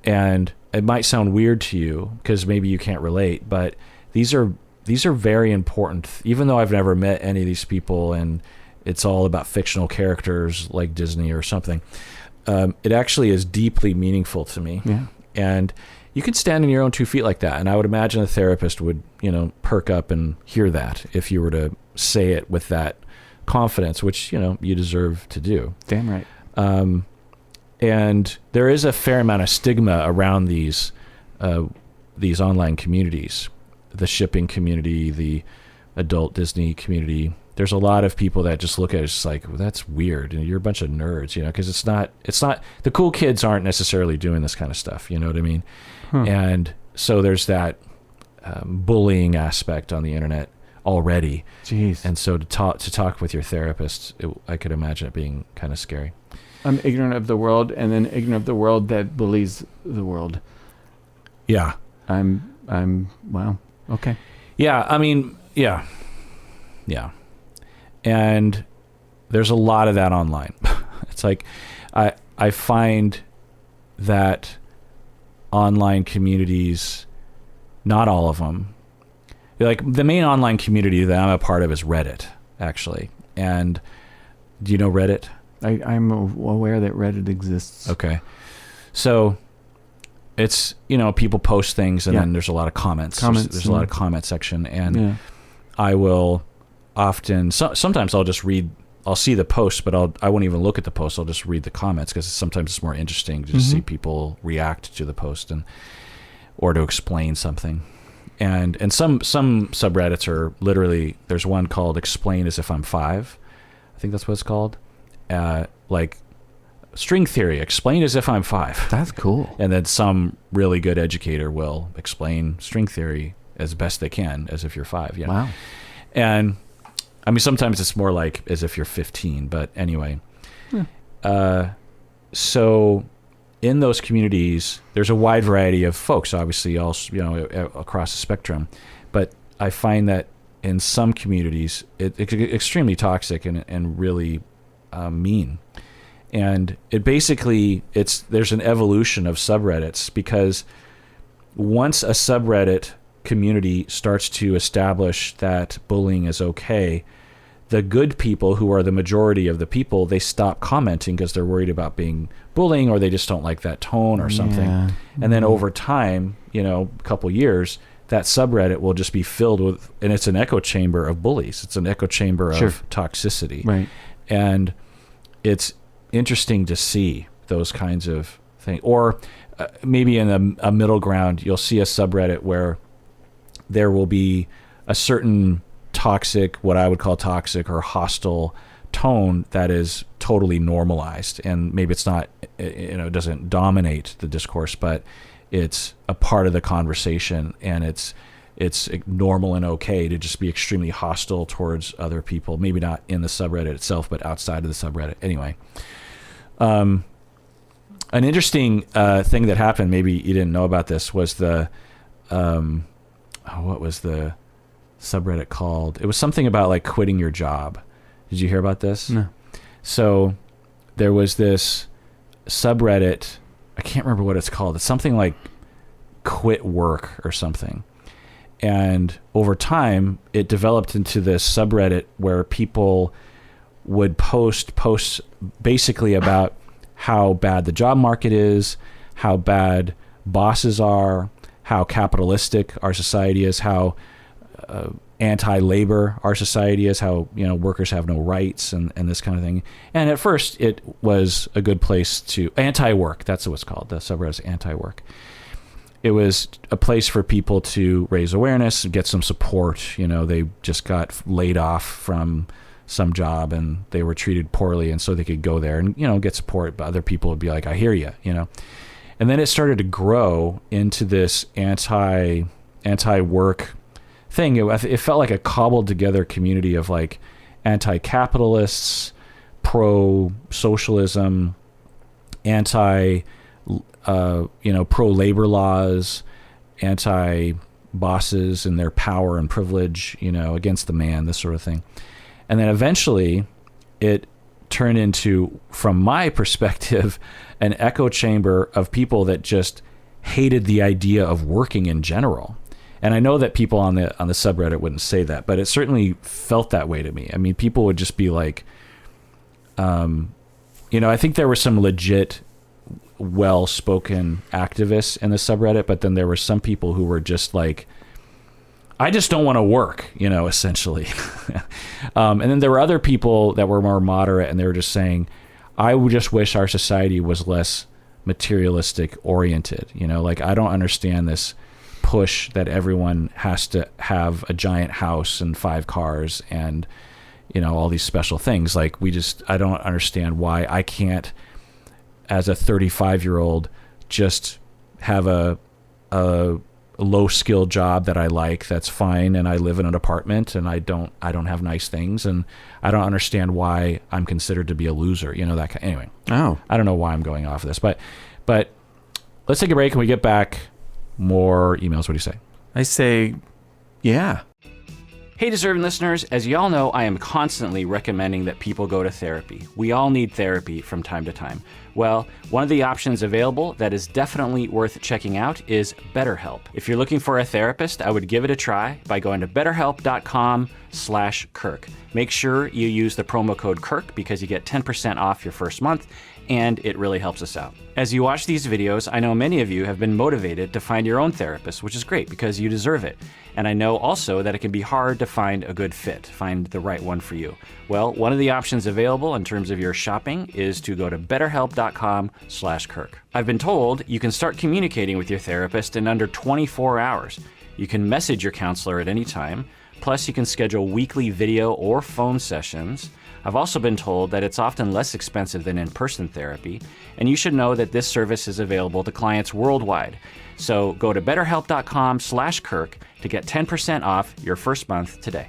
And it might sound weird to you because maybe you can't relate, but these are very important. Even though I've never met any of these people and it's all about fictional characters like Disney or something, it actually is deeply meaningful to me. Yeah. And you can stand on your own 2 feet like that. And I would imagine a therapist would, perk up and hear that if you were to say it with that confidence, which, you deserve to do. Damn right. And there is a fair amount of stigma around these online communities, the shipping community, the adult Disney community. There's a lot of people that just look at it as like, well, that's weird, and you're a bunch of nerds, because it's not the cool kids aren't necessarily doing this kind of stuff. You know what I mean? And so there's that bullying aspect on the internet already. Jeez. And so to talk with your therapist, I could imagine it being kind of scary. I'm ignorant of the world, and then ignorant of the world that bullies the world. Yeah. I'm wow. Okay. Yeah. I mean, yeah. Yeah. And there's a lot of that online. It's like, I find that online communities, not all of them, like the main online community that I'm a part of is Reddit, actually. And do you know Reddit? I'm aware that Reddit exists. Okay. So it's, people post things and then there's a lot of comments. There's a lot of comment section. And I will often, sometimes I'll see the post, but I won't even look at the post. I'll just read the comments because sometimes it's more interesting to just see people react to the post or to explain something. And some subreddits are literally, there's one called Explain As If I'm 5. I think that's what it's called. Like string theory, explain as if I'm 5. That's cool. And then some really good educator will explain string theory as best they can as if you're 5. Yeah. Wow. And I mean, sometimes it's more like as if you're 15, but anyway. So in those communities, there's a wide variety of folks, obviously, all, across the spectrum. But I find that in some communities, it's extremely toxic and really mean. And it basically, there's an evolution of subreddits, because once a subreddit community starts to establish that bullying is okay, the good people, who are the majority of the people, they stop commenting because they're worried about being bullying, or they just don't like that tone or something. Yeah. And then over time, a couple years, that subreddit will just be filled with, and it's an echo chamber of bullies. It's an echo chamber of toxicity. Right. And it's interesting to see those kinds of things. Or maybe in a middle ground, you'll see a subreddit where there will be a certain toxic, what I would call toxic or hostile tone that is totally normalized. And maybe it's not, it doesn't dominate the discourse, but it's a part of the conversation, and it's normal and okay to just be extremely hostile towards other people. Maybe not in the subreddit itself, but outside of the subreddit. Anyway, an interesting thing that happened, maybe you didn't know about this, was what was the subreddit called? It was something about like quitting your job. Did you hear about this? No. So there was this subreddit, I can't remember what it's called. It's something like quit work or something. And over time, it developed into this subreddit where people would post posts basically about how bad the job market is, how bad bosses are, how capitalistic our society is, how anti-labor our society is, how workers have no rights and this kind of thing. And at first, it was a good place to anti-work. That's what it's called. The subreddit is anti-work. It was a place for people to raise awareness and get some support. They just got laid off from some job and they were treated poorly, and so they could go there and, you know, get support, but other people would be like, I hear you, you know. And then it started to grow into this anti-work thing. It felt like a cobbled together community of like anti-capitalists, pro-socialism, pro-labor laws, anti-bosses and their power and privilege, you know, against the man, this sort of thing. And then eventually it turned into, from my perspective, an echo chamber of people that just hated the idea of working in general. And I know that people on the subreddit wouldn't say that, but it certainly felt that way to me. I mean, people would just be like, you know, I think there were some legit, well-spoken activists in the subreddit, but then there were some people who were just like, I just don't want to work, you know, essentially. And then there were other people that were more moderate, and they were just saying, I would just wish our society was less materialistic oriented. You know, like, I don't understand this push that everyone has to have a giant house and 5 cars and, you know, all these special things. Like, I don't understand why I can't, as a 35-year-old, just have a low skill job that I like, that's fine, and I live in an apartment and I don't have nice things, and I don't understand why I'm considered to be a loser, you know, that kind. Anyway. Oh. I don't know why I'm going off of this, but let's take a break, and we get back, more emails. What do you say? I say, yeah. Hey, deserving listeners, as y'all know, I am constantly recommending that people go to therapy. We all need therapy from time to time. Well, one of the options available that is definitely worth checking out is BetterHelp. If you're looking for a therapist, I would give it a try by going to betterhelp.com/Kirk. Make sure you use the promo code Kirk because you get 10% off your first month, and it really helps us out. As you watch these videos, I know many of you have been motivated to find your own therapist, which is great because you deserve it. And I know also that it can be hard to find a good fit, find the right one for you. Well, one of the options available in terms of your shopping is to go to betterhelp.com/Kirk. I've been told you can start communicating with your therapist in under 24 hours. You can message your counselor at any time. Plus, you can schedule weekly video or phone sessions. I've also been told that it's often less expensive than in-person therapy, and you should know that this service is available to clients worldwide. So go to betterhelp.com/Kirk to get 10% off your first month today.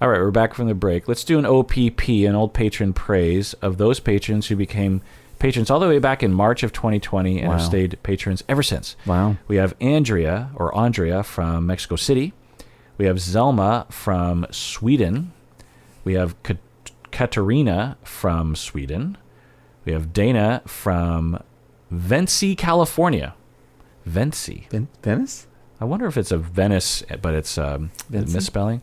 All right, we're back from the break. Let's do an OPP, an old patron praise, of those patrons who became patrons all the way back in March of 2020 and have stayed patrons ever since. Wow. We have Andrea from Mexico City. We have Zelma from Sweden. We have Katarina from Sweden. We have Dana from Vency, California. Vency. Venice? I wonder if it's a Venice, but it's misspelling.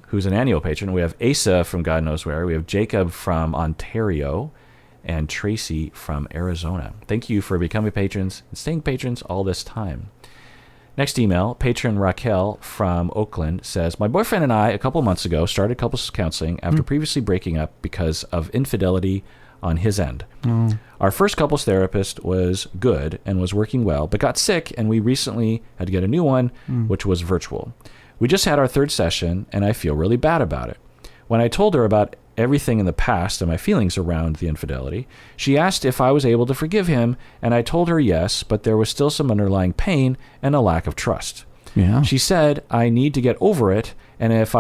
Who's an annual patron. We have Asa from God knows where. We have Jacob from Ontario. And Tracy from Arizona. Thank you for becoming patrons and staying patrons all this time. Next email, patron Raquel from Oakland says, my boyfriend and I, a couple months ago, started couples counseling after previously breaking up because of infidelity on his end. Our first couples therapist was good and was working well, but got sick, and we recently had to get a new one, which was virtual. We just had our 3rd session, and I feel really bad about it. When I told her about everything in the past and my feelings around the infidelity, she asked if I was able to forgive him, and I told her yes, but there was still some underlying pain and a lack of trust. Yeah. She said I need to get over it, and if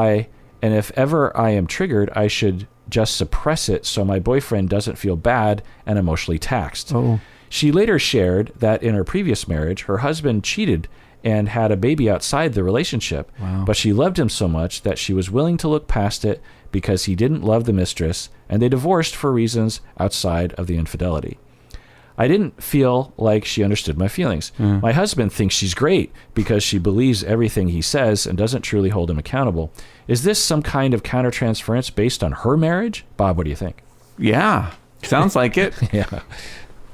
ever I am triggered, I should just suppress it so my boyfriend doesn't feel bad and emotionally taxed. Oh. She later shared that in her previous marriage, her husband cheated and had a baby outside the relationship, but she loved him so much that she was willing to look past it because he didn't love the mistress, and they divorced for reasons outside of the infidelity. I didn't feel like she understood my feelings. My husband thinks she's great because she believes everything he says and doesn't truly hold him accountable. Is this some kind of countertransference based on her marriage? Bob, what do you think? Yeah, sounds like it. Yeah.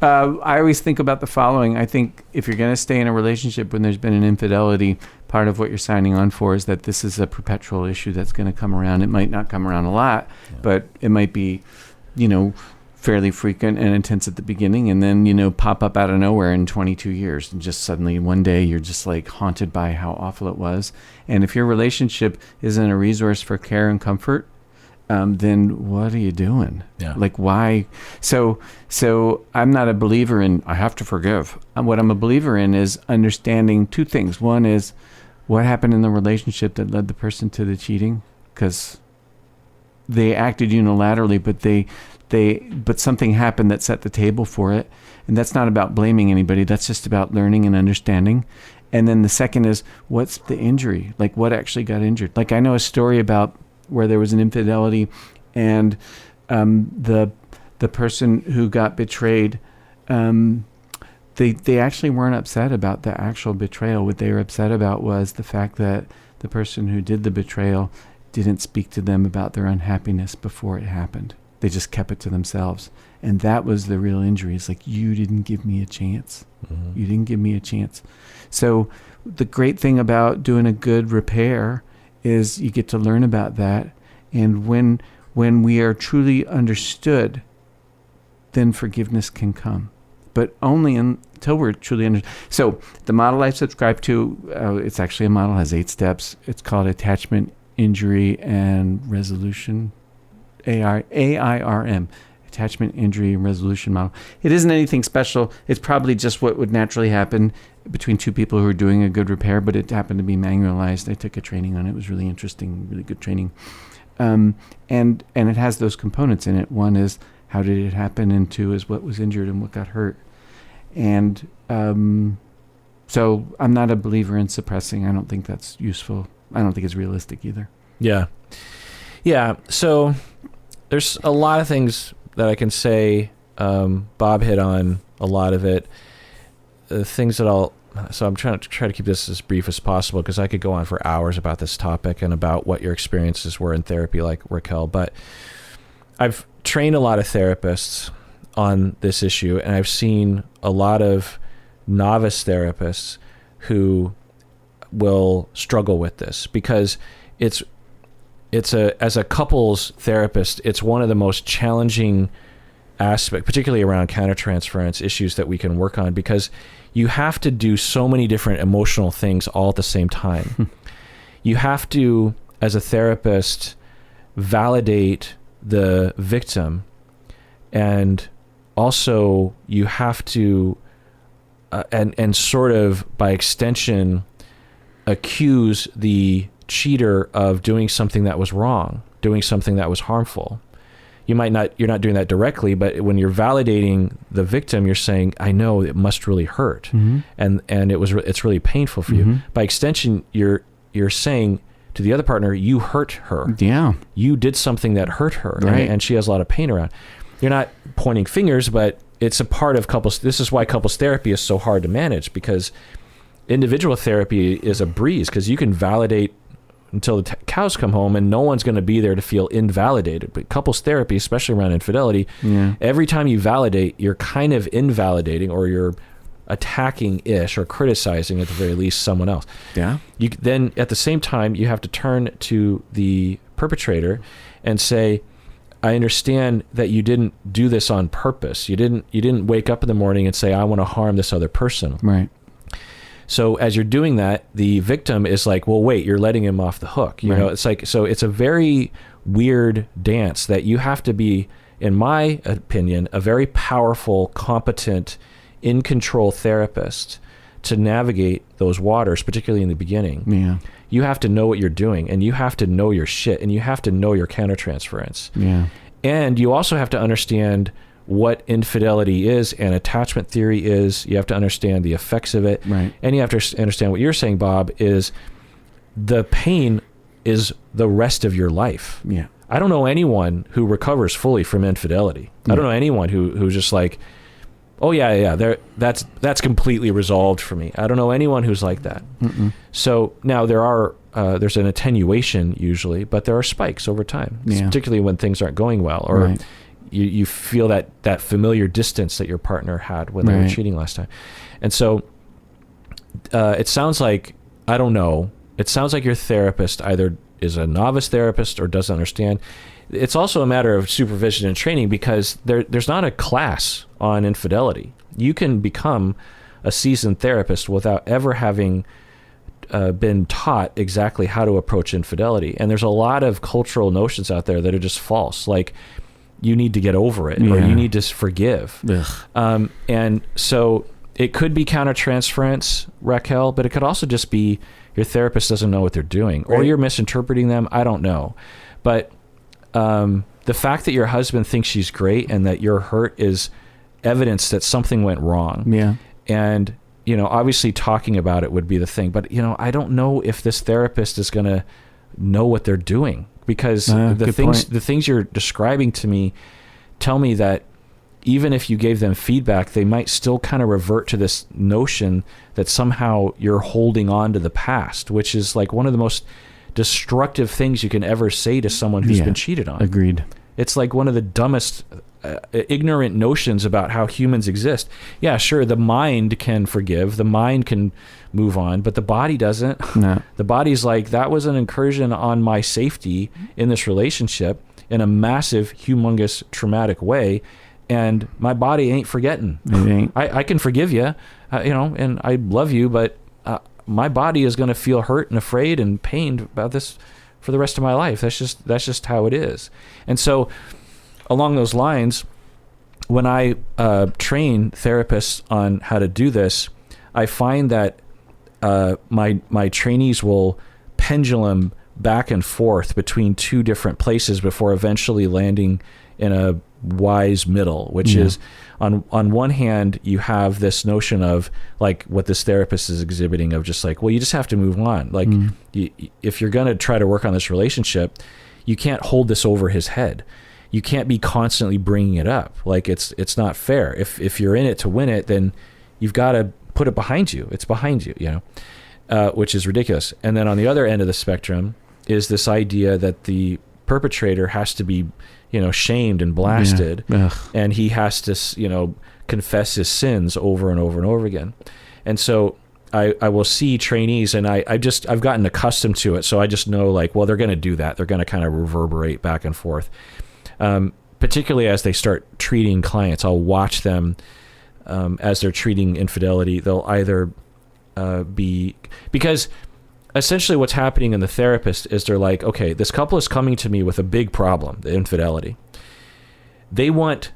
I always think about the following. I think if you're going to stay in a relationship when there's been an infidelity, part of what you're signing on for is that this is a perpetual issue that's going to come around. It might not come around a lot, but it might be, fairly frequent and intense at the beginning, and then, pop up out of nowhere in 22 years. And just suddenly one day you're just like haunted by how awful it was. And if your relationship isn't a resource for care and comfort, then what are you doing? Yeah. Like, why? So I'm not a believer in, I have to forgive. What I'm a believer in is understanding two things. One is what happened in the relationship that led the person to the cheating, because they acted unilaterally, but something happened that set the table for it. And that's not about blaming anybody. That's just about learning and understanding. And then the second is, what's the injury? Like, what actually got injured? Like, I know a story about where there was an infidelity, and the person who got betrayed, they actually weren't upset about the actual betrayal. What they were upset about was the fact that the person who did the betrayal didn't speak to them about their unhappiness before it happened. They just kept it to themselves. And that was the real injury. It's like, you didn't give me a chance. Mm-hmm. You didn't give me a chance. So the great thing about doing a good repair is you get to learn about that. And when we are truly understood, then forgiveness can come. But only until we're truly understood. So the model I subscribe to, it's actually a model, has 8 steps. It's called Attachment, Injury, and Resolution, AIRM. Attachment, Injury, and Resolution Model. It isn't anything special. It's probably just what would naturally happen between two people who are doing a good repair, but it happened to be manualized. I took a training on it. It was really interesting, really good training. And it has those components in it. One is, how did it happen? And 2 is, what was injured and what got hurt. And so I'm not a believer in suppressing. I don't think that's useful. I don't think it's realistic either. Yeah. Yeah. So there's a lot of things that I can say. Bob hit on a lot of it. Things that so I'm trying to keep this as brief as possible, because I could go on for hours about this topic and about what your experiences were in therapy, like Raquel. But I've trained a lot of therapists on this issue, and I've seen a lot of novice therapists who will struggle with this, because as a couples therapist, it's one of the most challenging aspects, particularly around countertransference issues, that we can work on, because you have to do so many different emotional things all at the same time. You have to, as a therapist, validate the victim, and also you have to and sort of by extension accuse the cheater of doing something that was wrong, doing something that was harmful. You're not doing that directly, but when you're validating the victim, you're saying, I know it must really hurt. Mm-hmm. and it's really painful for you. By extension, you're saying to the other partner, you hurt her. Yeah. You did something that hurt her, right. and she has a lot of pain around. You're not pointing fingers, but it's a part of couples. This is why couples therapy is so hard to manage, because individual therapy is a breeze, because you can validate until the cows come home, and no one's going to be there to feel invalidated. But couples therapy, especially around infidelity, every time you validate, you're kind of invalidating, or you're attacking-ish or criticizing, at the very least, someone else. Yeah. Then at the same time, you have to turn to the perpetrator and say, I understand that you didn't do this on purpose. You didn't wake up in the morning and say, I want to harm this other person. Right. So as you're doing that, the victim is like, well, wait, you're letting him off the hook. You know, it's like, so it's a very weird dance that you have to be, in my opinion, a very powerful, competent, in control therapist to navigate those waters, particularly in the beginning. Yeah. You have to know what you're doing, and you have to know your shit, and you have to know your countertransference. Yeah. And you also have to understand what infidelity is and attachment theory is. You have to understand the effects of it. Right. And you have to understand what you're saying, Bob, is the pain is the rest of your life. Yeah. I don't know anyone who recovers fully from infidelity. I don't know anyone who's just like, oh yeah, that's completely resolved for me. I don't know anyone who's like that. Mm-mm. So now there's an attenuation usually, but there are spikes over time, particularly when things aren't going well, or you feel that familiar distance that your partner had when they were cheating last time. And so it sounds like, I don't know, it sounds like your therapist either is a novice therapist or doesn't understand. It's also a matter of supervision and training, because there's not a class on infidelity. You can become a seasoned therapist without ever having been taught exactly how to approach infidelity. And there's a lot of cultural notions out there that are just false. Like, you need to get over it, or you need to forgive. And so it could be countertransference, Raquel, but it could also just be your therapist doesn't know what they're doing, or you're misinterpreting them. I don't know. But the fact that your husband thinks she's great and that you're hurt is evidence that something went wrong. Yeah. And, obviously talking about it would be the thing. But, I don't know if this therapist is going to know what they're doing, because the things you're describing to me tell me that even if you gave them feedback, they might still kind of revert to this notion that somehow you're holding on to the past, which is like one of the most destructive things you can ever say to someone who's been cheated on. Agreed. It's like one of the dumbest, ignorant notions about how humans exist. Yeah, sure, the mind can forgive, the mind can move on, but the body doesn't. No. The body's like, that was an incursion on my safety in this relationship in a massive, humongous, traumatic way. And my body ain't forgetting. It ain't. I can forgive you, and I love you, but my body is going to feel hurt and afraid and pained about this for the rest of my life. That's just how it is. And so, along those lines, when I train therapists on how to do this, I find that my trainees will pendulum back and forth between two different places before eventually landing in a wise middle, which is on one hand, you have this notion of like what this therapist is exhibiting of just like, well, you just have to move on. Like if you're going to try to work on this relationship, you can't hold this over his head. You can't be constantly bringing it up. Like it's not fair. If you're in it to win it, then you've got to put it behind you. It's behind you, which is ridiculous. And then on the other end of the spectrum is this idea that the perpetrator has to be, shamed and blasted, and he has to, confess his sins over and over and over again. And so I will see trainees, and I've gotten accustomed to it. So I just know like, well, they're going to do that. They're going to kind of reverberate back and forth. Particularly as they start treating clients, I'll watch them as they're treating infidelity. They'll either because essentially what's happening in the therapist is they're like, okay, this couple is coming to me with a big problem, the infidelity. They want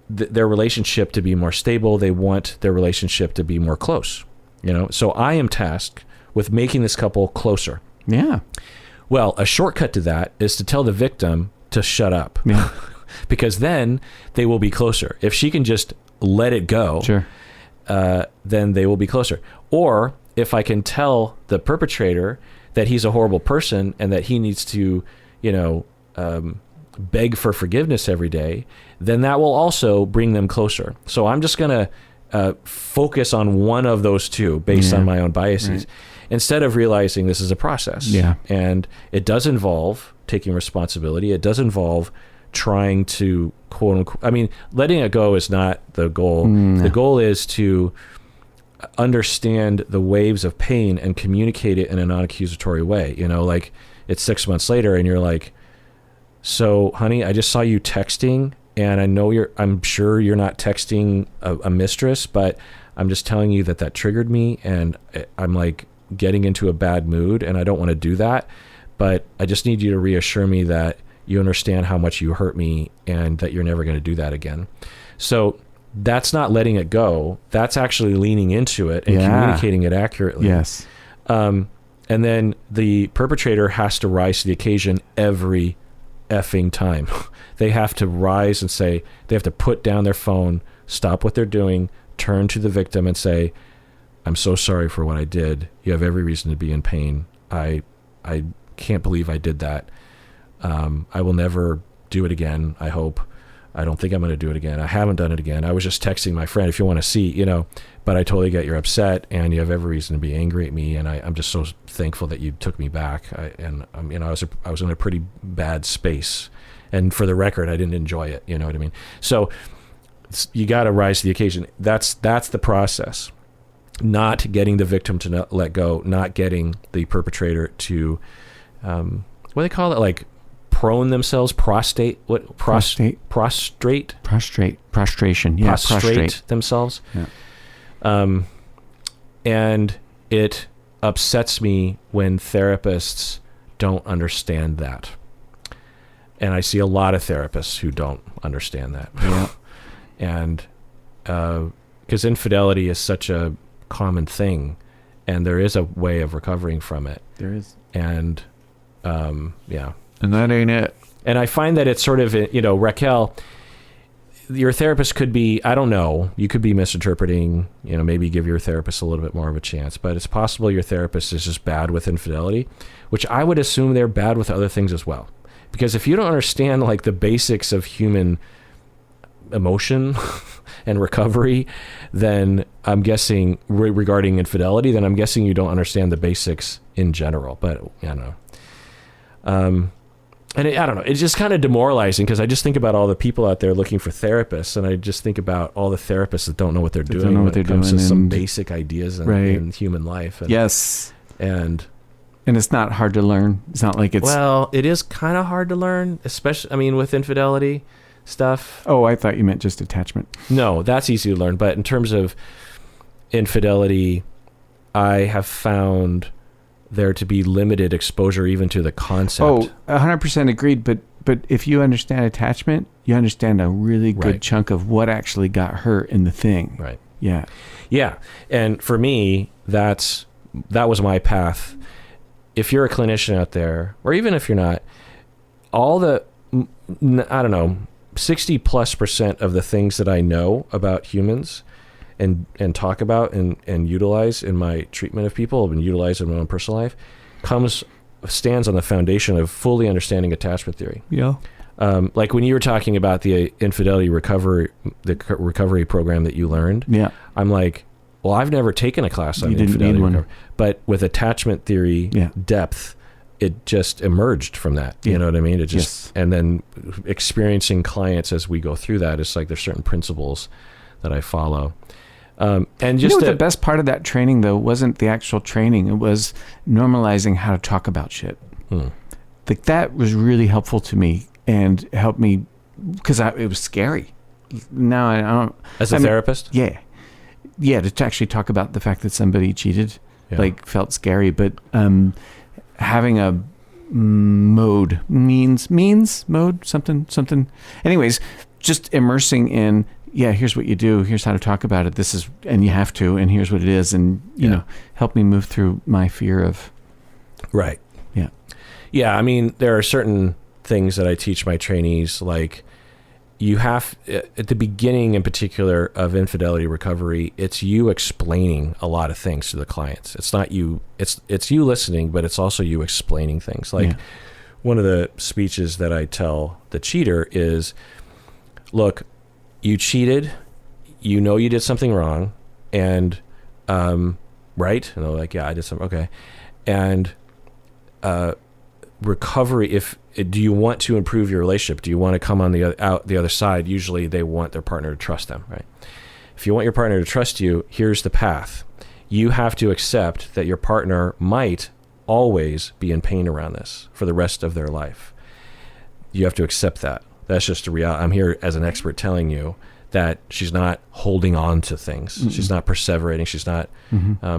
their relationship to be more stable. They want their relationship to be more close, So I am tasked with making this couple closer. Yeah. Well, a shortcut to that is to tell the victim to shut up. Yeah. Because then they will be closer. If she can just let it go, sure. Then they will be closer. Or if I can tell the perpetrator that he's a horrible person and that he needs to, beg for forgiveness every day, then that will also bring them closer. So I'm just going to focus on one of those two based on my own biases, instead of realizing this is a process. Yeah. And it does involve taking responsibility. It does involve trying to, quote unquote, letting it go is not the goal. The goal is to understand the waves of pain and communicate it in a non-accusatory way. Like it's 6 months later and you're like, so honey, I just saw you texting, and I know I'm sure you're not texting a mistress, but I'm just telling you that triggered me, and I'm like getting into a bad mood, and I don't want to do that, but I just need you to reassure me that you understand how much you hurt me and that you're never going to do that again. So that's not letting it go. That's actually leaning into it and communicating it accurately. Yes. And then the perpetrator has to rise to the occasion every effing time. They have to rise and say, they have to put down their phone, stop what they're doing, turn to the victim and say, I'm so sorry for what I did. You have every reason to be in pain. I can't believe I did that. I will never do it again, I hope. I don't think I'm going to do it again. I haven't done it again. I was just texting my friend, if you want to see, but I totally get you're upset and you have every reason to be angry at me. And I'm just so thankful that you took me back. I was in a pretty bad space, and for the record, I didn't enjoy it. You know what I mean? So you got to rise to the occasion. That's the process. Not getting the victim to let go, not getting the perpetrator to what do they call it? Like prone themselves, prostration. Yeah, prostrate themselves. Yeah. And it upsets me when therapists don't understand that. And I see a lot of therapists who don't understand that. Yeah. And because infidelity is such a common thing, and there is a way of recovering from it. There is. And yeah. And that ain't it. And I find that it's sort of, Raquel, your therapist could be, I don't know, you could be misinterpreting, maybe give your therapist a little bit more of a chance, but it's possible your therapist is just bad with infidelity, which I would assume they're bad with other things as well. Because if you don't understand like the basics of human emotion and recovery, then I'm guessing regarding infidelity, then I'm guessing you don't understand the basics in general, but I don't know. And I don't know, it's just kind of demoralizing because I just think about all the people out there looking for therapists, and I just think about all the therapists that don't know what they're doing. Don't know what they're doing. To some basic ideas in human life. And, yes. And it's not hard to learn. It's not like it's... Well, it is kind of hard to learn, especially, with infidelity stuff. Oh, I thought you meant just attachment. No, that's easy to learn. But in terms of infidelity, I have found there to be limited exposure even to the concept. Oh, 100% agreed. But if you understand attachment, you understand a really good chunk of what actually got hurt in the thing. Right. Yeah. Yeah. And for me, that was my path. If you're a clinician out there, or even if you're not, all the, 60+% of the things that I know about humans and talk about and utilize in my treatment of people and utilize in my own personal life stands on the foundation of fully understanding attachment theory. Yeah. Like when you were talking about the infidelity recovery program that you learned, yeah, I'm like, well, I've never taken a class on infidelity recovery, but with attachment theory depth, it just emerged from that. You know what I mean? It just, and then experiencing clients as we go through that, it's like there's certain principles that I follow. And just the best part of that training though wasn't the actual training. It was normalizing how to talk about shit. Like that was really helpful to me and helped me because it was scary. Now I don't. As a therapist? Yeah. To actually talk about the fact that somebody cheated, felt scary. But having a mode something. Anyways, just immersing in. Yeah, here's what you do. Here's how to talk about it. This is, and you have to, and here's what it is. And, help me move through my fear of. Right. Yeah. Yeah. I mean, there are certain things that I teach my trainees, like you have, at the beginning in particular of infidelity recovery, it's you explaining a lot of things to the clients. It's not you, it's you listening, but it's also you explaining things. Like one of the speeches that I tell the cheater is, look, you cheated, you did something wrong, and right? And they're like, yeah, I did something. Okay. And recovery, do you want to improve your relationship? Do you want to come on the other side? Usually they want their partner to trust them, right? If you want your partner to trust you, here's the path. You have to accept that your partner might always be in pain around this for the rest of their life. You have to accept that. That's just a reality. I'm here as an expert telling you that she's not holding on to things. Mm-mm. She's not perseverating. She's not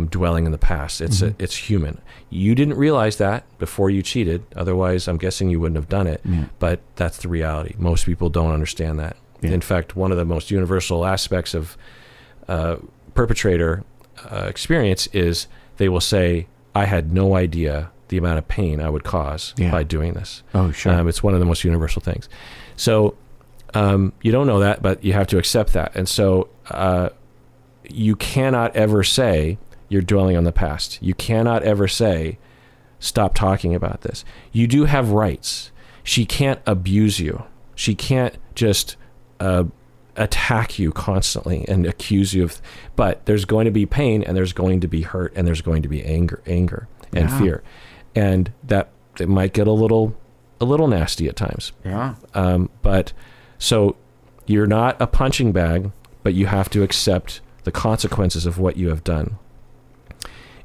dwelling in the past. It's human. You didn't realize that before you cheated. Otherwise, I'm guessing you wouldn't have done it. Yeah. But that's the reality. Most people don't understand that. Yeah. In fact, one of the most universal aspects of perpetrator experience is they will say, I had no idea the amount of pain I would cause by doing this. Oh, sure. It's one of the most universal things. So you don't know that, but you have to accept that. And so you cannot ever say you're dwelling on the past. You cannot ever say, stop talking about this. You do have rights. She can't abuse you. She can't just attack you constantly and accuse you of, but there's going to be pain and there's going to be hurt and there's going to be anger and fear. And that it might get a little nasty at times. Yeah. But so you're not a punching bag, but you have to accept the consequences of what you have done.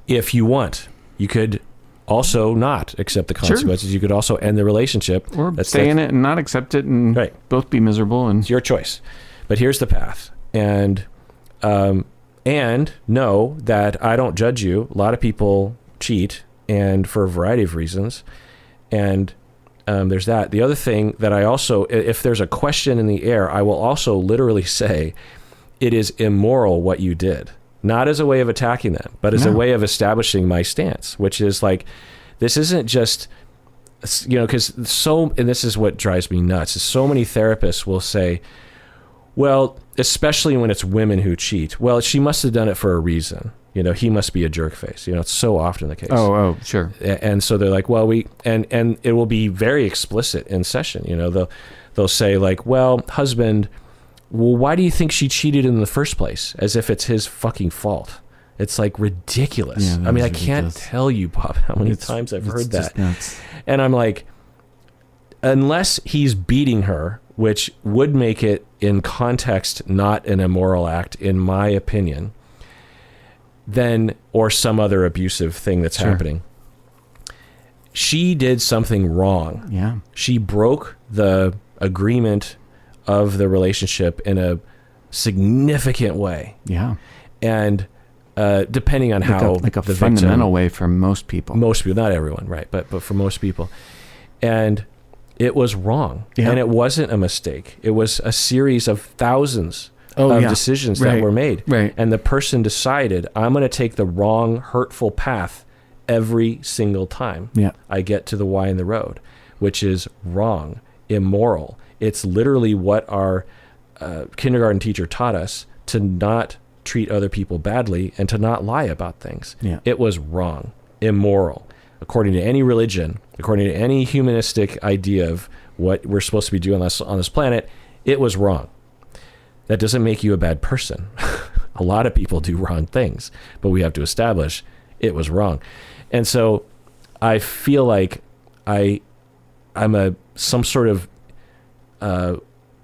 If you want, you could also not accept the consequences. Sure. You could also end the relationship. Or stay in it and not accept it and both be miserable. And it's your choice. But here's the path. And know that I don't judge you. A lot of people cheat, and for a variety of reasons. And there's that. The other thing that I also, if there's a question in the air, I will also literally say, it is immoral what you did. Not as a way of attacking them, but as a way of establishing my stance, which is like, this isn't just, because and this is what drives me nuts, is so many therapists will say, well, especially when it's women who cheat, well, she must have done it for a reason. He must be a jerk face. It's so often the case. Oh, sure. And so they're like, well, and it will be very explicit in session. They'll say like, well, husband, well, why do you think she cheated in the first place? As if it's his fucking fault. It's like ridiculous. Yeah, I mean, I can't tell you, Bob, how many times I've heard that. Nuts. And I'm like, unless he's beating her, which would make it in context not an immoral act, in my opinion, then, or some other abusive thing that's happening. She did something wrong. Yeah. She broke the agreement of the relationship in a significant way. Yeah. And depending on how like a fundamental way for most people. Most people, not everyone, right? But for most people. And it was wrong. Yeah. And it wasn't a mistake. It was a series of thousands of decisions that were made. Right. And the person decided, I'm going to take the wrong, hurtful path every single time I get to the Y in the road, which is wrong, immoral. It's literally what our kindergarten teacher taught us, to not treat other people badly and to not lie about things. Yeah. It was wrong, immoral. According to any religion, according to any humanistic idea of what we're supposed to be doing on this planet, it was wrong. That doesn't make you a bad person. A lot of people do wrong things, but we have to establish it was wrong. And so I feel like I'm some sort of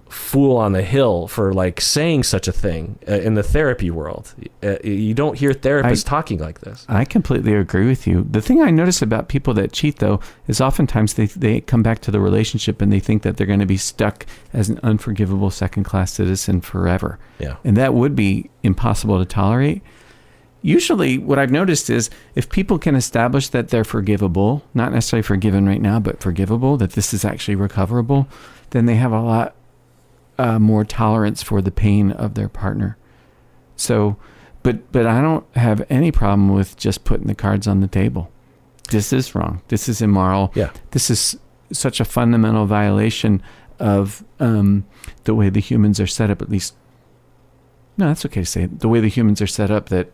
fool on the hill for like saying such a thing in the therapy world. You don't hear therapists talking like this. I completely agree with you. The thing I notice about people that cheat, though, is oftentimes they come back to the relationship and they think that they're going to be stuck as an unforgivable second-class citizen forever. Yeah. And that would be impossible to tolerate. Usually what I've noticed is if people can establish that they're forgivable, not necessarily forgiven right now, but forgivable, that this is actually recoverable, then they have a lot more tolerance for the pain of their partner. So, but I don't have any problem with just putting the cards on the table. This is wrong. This is immoral. Yeah. This is such a fundamental violation of the way the humans are set up, at least. No, that's okay to say it. The way the humans are set up that,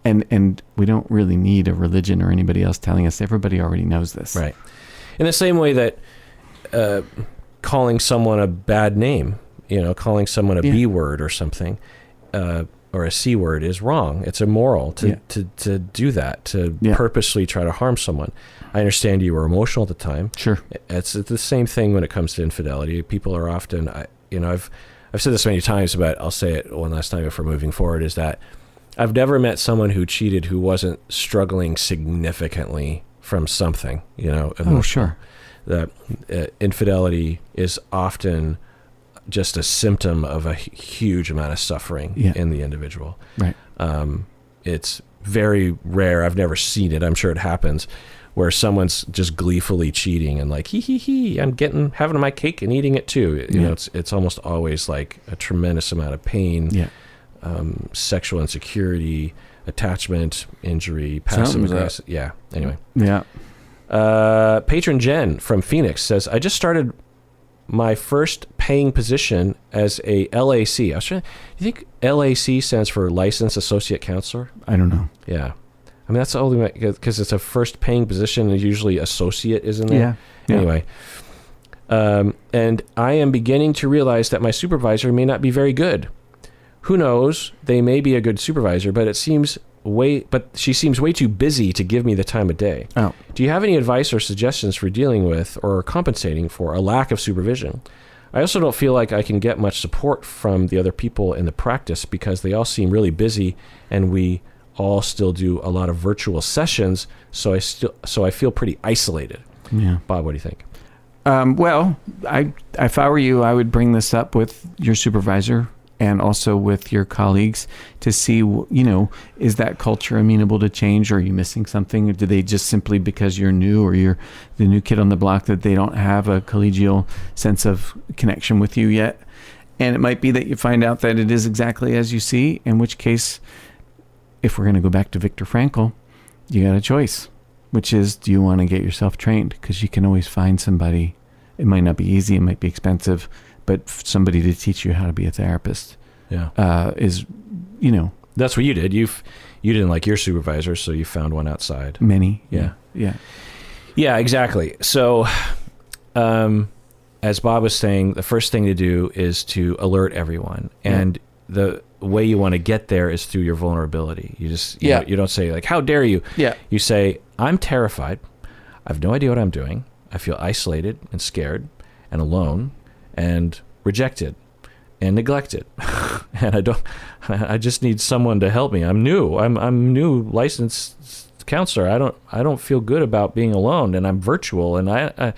and we don't really need a religion or anybody else telling us. Everybody already knows this. Right. In the same way that calling someone a bad name, calling someone a B word or something, or a C word is wrong. It's immoral to do that, to purposely try to harm someone. I understand you were emotional at the time. Sure. It's the same thing when it comes to infidelity. People are often, I've said this many times, but I'll say it one last time before moving forward, is that I've never met someone who cheated who wasn't struggling significantly from something, emotional. Oh, sure. That infidelity is often just a symptom of a huge amount of suffering in the individual. Right. It's very rare. I've never seen it. I'm sure it happens where someone's just gleefully cheating and like, I'm having my cake and eating it too. It's almost always like a tremendous amount of pain, sexual insecurity, attachment, injury, passive aggressive. Yeah. Anyway. Yeah. Patron Jen from Phoenix says, I just started my first paying position as a LAC. Do you think LAC stands for Licensed Associate Counselor? I don't know. Yeah. I mean, that's the only because it's a first paying position and usually associate is in there. Yeah. Anyway. And I am beginning to realize that my supervisor may not be very good. Who knows? They may be a good supervisor, but she seems way too busy to give me the time of day. Oh. Do you have any advice or suggestions for dealing with or compensating for a lack of supervision? I also don't feel like I can get much support from the other people in the practice because they all seem really busy and we all still do a lot of virtual sessions, so I feel pretty isolated. Yeah. Bob, what do you think? Well, if I were you, I would bring this up with your supervisor and also with your colleagues to see, is that culture amenable to change? Or are you missing something? Or do they just simply, because you're new or you're the new kid on the block, that they don't have a collegial sense of connection with you yet? And it might be that you find out that it is exactly as you see, in which case, if we're going to go back to Viktor Frankl, you got a choice, which is, do you want to get yourself trained? Because you can always find somebody. It might not be easy, it might be expensive, but somebody to teach you how to be a therapist is, That's what you did. You didn't like your supervisor, so you found one outside. Many. Yeah. Yeah, exactly. So, as Bob was saying, the first thing to do is to alert everyone. And the way you want to get there is through your vulnerability. You just, you don't say like, how dare you? Yeah. You say, I'm terrified. I have no idea what I'm doing. I feel isolated and scared and alone and rejected and neglected. And I just need someone to help me. I'm new. I'm new licensed counselor. I don't feel good about being alone, and I'm virtual. And I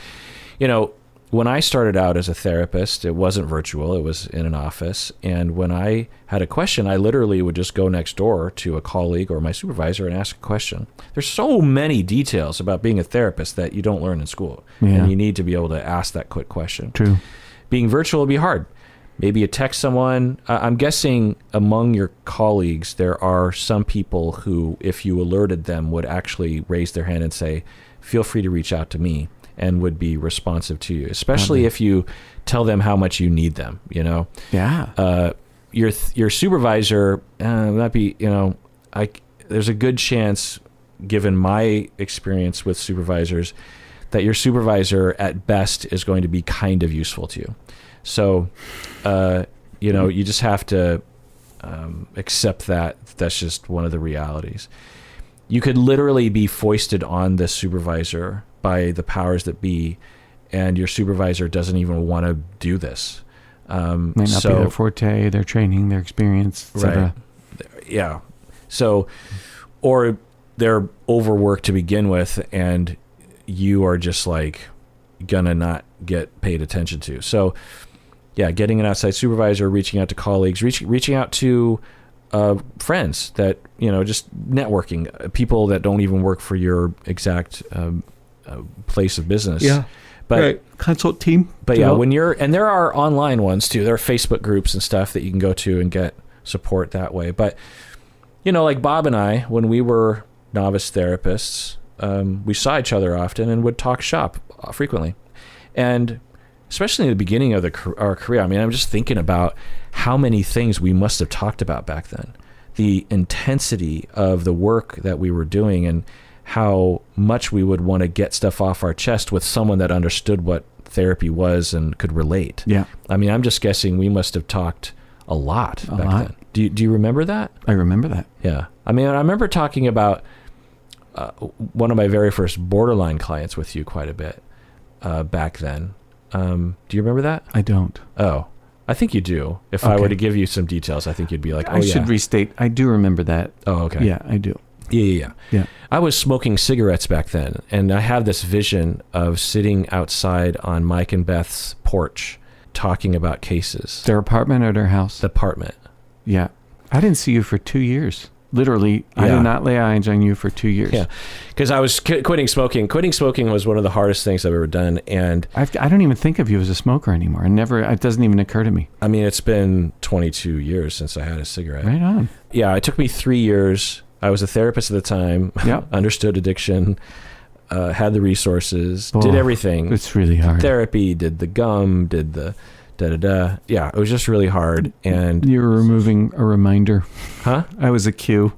when I started out as a therapist, it wasn't virtual. It was in an office. And when I had a question, I literally would just go next door to a colleague or my supervisor and ask a question. There's so many details about being a therapist that you don't learn in school. Yeah. And you need to be able to ask that quick question. True. Being virtual would be hard. Maybe you text someone. I'm guessing among your colleagues, there are some people who, if you alerted them, would actually raise their hand and say, feel free to reach out to me, and would be responsive to you, especially if you tell them how much you need them, Yeah. Your supervisor, might be, there's a good chance, given my experience with supervisors, that your supervisor at best is going to be kind of useful to you. So, you just have to accept that that's just one of the realities. You could literally be foisted on this supervisor by the powers that be, and your supervisor doesn't even want to do this. Might not be their forte, their training, their experience, etc. Right. Yeah. So, or they're overworked to begin with, and you are just like gonna not get paid attention to. So, yeah, getting an outside supervisor, reaching out to colleagues, reaching out to friends that, just networking, people that don't even work for your exact place of business. Yeah. But right. Consult team. But yeah, and there are online ones too. There are Facebook groups and stuff that you can go to and get support that way. But, like Bob and I, when we were novice therapists, we saw each other often and would talk shop frequently. And especially in the beginning of our career, I'm just thinking about how many things we must have talked about back then. The intensity of the work that we were doing and how much we would want to get stuff off our chest with someone that understood what therapy was and could relate. Yeah. I'm just guessing we must have talked a lot back then. Do you remember that? I remember that. Yeah. I remember talking about one of my very first borderline clients with you quite a bit back then. Do you remember that? I don't. Oh, I think you do. If I were to give you some details, I think you'd be like, I should restate. I do remember that. Oh, okay. Yeah, I do. Yeah. I was smoking cigarettes back then, and I have this vision of sitting outside on Mike and Beth's porch talking about cases. Their apartment or their house? The apartment. Yeah. I didn't see you for 2 years. Literally, I did not lay eyes on you for 2 years. Yeah, because I was quitting smoking. Quitting smoking was one of the hardest things I've ever done, and I don't even think of you as a smoker anymore. It doesn't even occur to me. It's been 22 years since I had a cigarette. Right on. Yeah, it took me 3 years. I was a therapist at the time. Yep. Understood addiction, had the resources, did everything. It's really hard. Therapy, did the gum, did the da-da-da. Yeah, it was just really hard. And you were removing a reminder. Huh? I was a cue.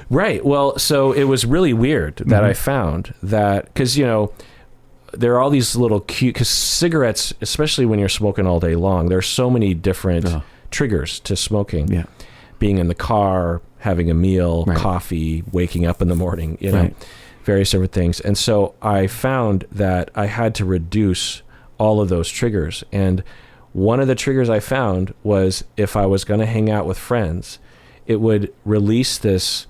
Right. Well, so it was really weird that I found that, because, there are all these little cute, because cigarettes, especially when you're smoking all day long, there's so many different triggers to smoking. Yeah. Being in the car, having a meal, right. Coffee, waking up in the morning, various different things. And so I found that I had to reduce all of those triggers. And one of the triggers I found was if I was going to hang out with friends, it would release this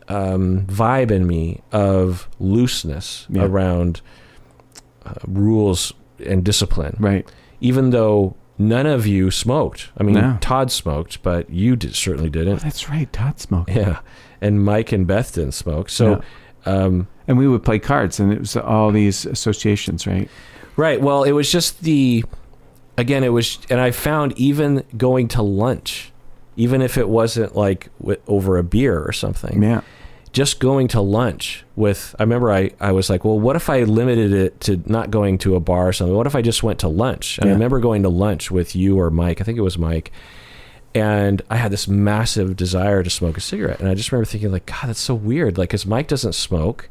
vibe in me of looseness around rules and discipline. Right. Even though none of you smoked. I mean, Todd smoked, but you certainly didn't. Oh, that's right. Todd smoked. Yeah. And Mike and Beth didn't smoke. So, and we would play cards, and it was all these associations, right? Right. Well, it was just and I found even going to lunch, even if it wasn't like over a beer or something, just going to lunch I remember I was like, well, what if I limited it to not going to a bar or something? What if I just went to lunch? And I remember going to lunch with you or Mike. I think it was Mike. And I had this massive desire to smoke a cigarette. And I just remember thinking like, God, that's so weird. Like, because Mike doesn't smoke,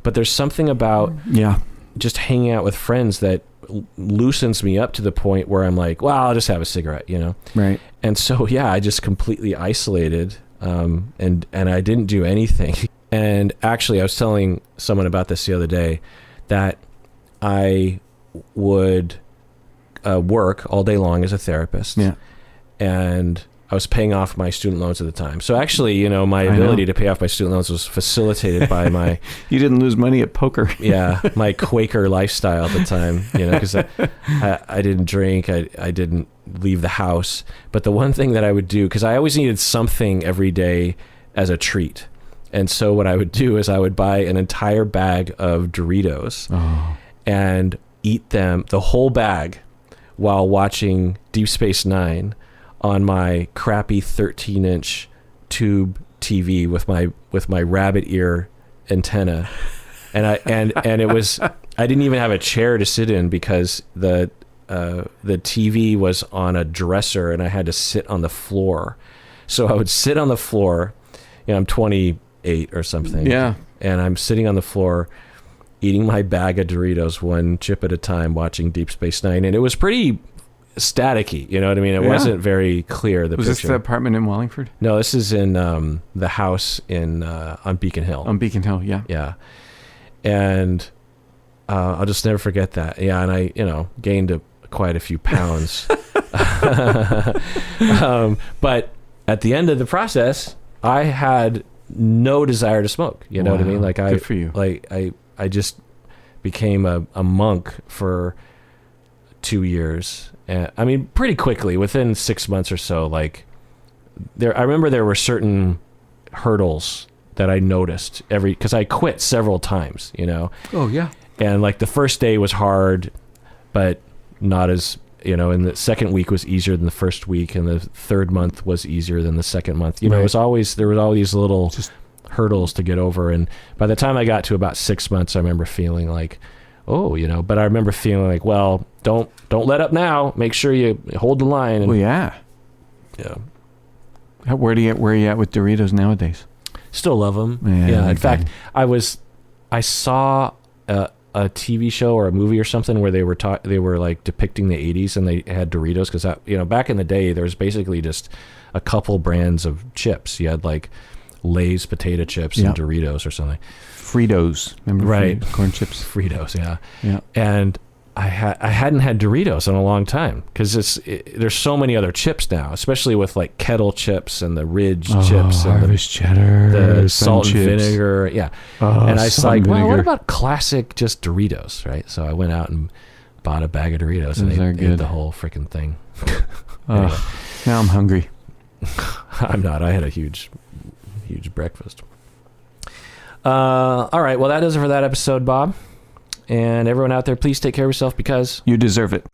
but there's something about just hanging out with friends that loosens me up to the point where I'm like, well, I'll just have a cigarette, you know? Right. And so, I just completely isolated, and I didn't do anything. And actually, I was telling someone about this the other day, that I would work all day long as a therapist. Yeah. And I was paying off my student loans at the time. So actually, my ability to pay off my student loans was facilitated by my... You didn't lose money at poker. My Quaker lifestyle at the time, because I didn't drink. I didn't leave the house. But the one thing that I would do, because I always needed something every day as a treat. And so what I would do is I would buy an entire bag of Doritos and eat them, the whole bag, while watching Deep Space Nine on my crappy 13-inch tube TV with my rabbit ear antenna. And it was, I didn't even have a chair to sit in because the TV was on a dresser and I had to sit on the floor. So I would sit on the floor, I'm 28 or something. Yeah. And I'm sitting on the floor eating my bag of Doritos one chip at a time, watching Deep Space Nine. And it was pretty staticky, you know what I mean? It wasn't very clear. Was this the apartment in Wallingford? No, this is in the house on Beacon Hill. On Beacon Hill, yeah. Yeah. And I'll just never forget that. Yeah, and I, gained quite a few pounds. But at the end of the process, I had no desire to smoke. You know what I mean? Like good for you. Like I just became a monk for 2 years. I mean, pretty quickly, within 6 months or so, I remember there were certain hurdles that I noticed because I quit several times, Oh, yeah. And the first day was hard, but not as, and the second week was easier than the first week, and the third month was easier than the second month. There was all these little hurdles to get over. And by the time I got to about 6 months, I remember feeling like, but I remember feeling like, well, don't let up now. Make sure you hold the line. And, yeah. Where are you at with Doritos nowadays? Still love them. Yeah. In fact, I saw a TV show or a movie or something where they were depicting the 80s, and they had Doritos because back in the day there was basically just a couple brands of chips. You had Lay's potato chips and Doritos or something. Fritos, remember? Right. Corn chips. Fritos, yeah. And I hadn't had Doritos in a long time because there's so many other chips now, especially with Kettle chips and the Ridge chips and Harvest cheddar, the salt and vinegar. Yeah. And I was like, well, what about classic just Doritos, right? So I went out and bought a bag of Doritos and ate the whole freaking thing. Anyway. Now I'm hungry. I'm not. I had a huge breakfast. All right. Well, that does it for that episode, Bob. And everyone out there, please take care of yourself because you deserve it.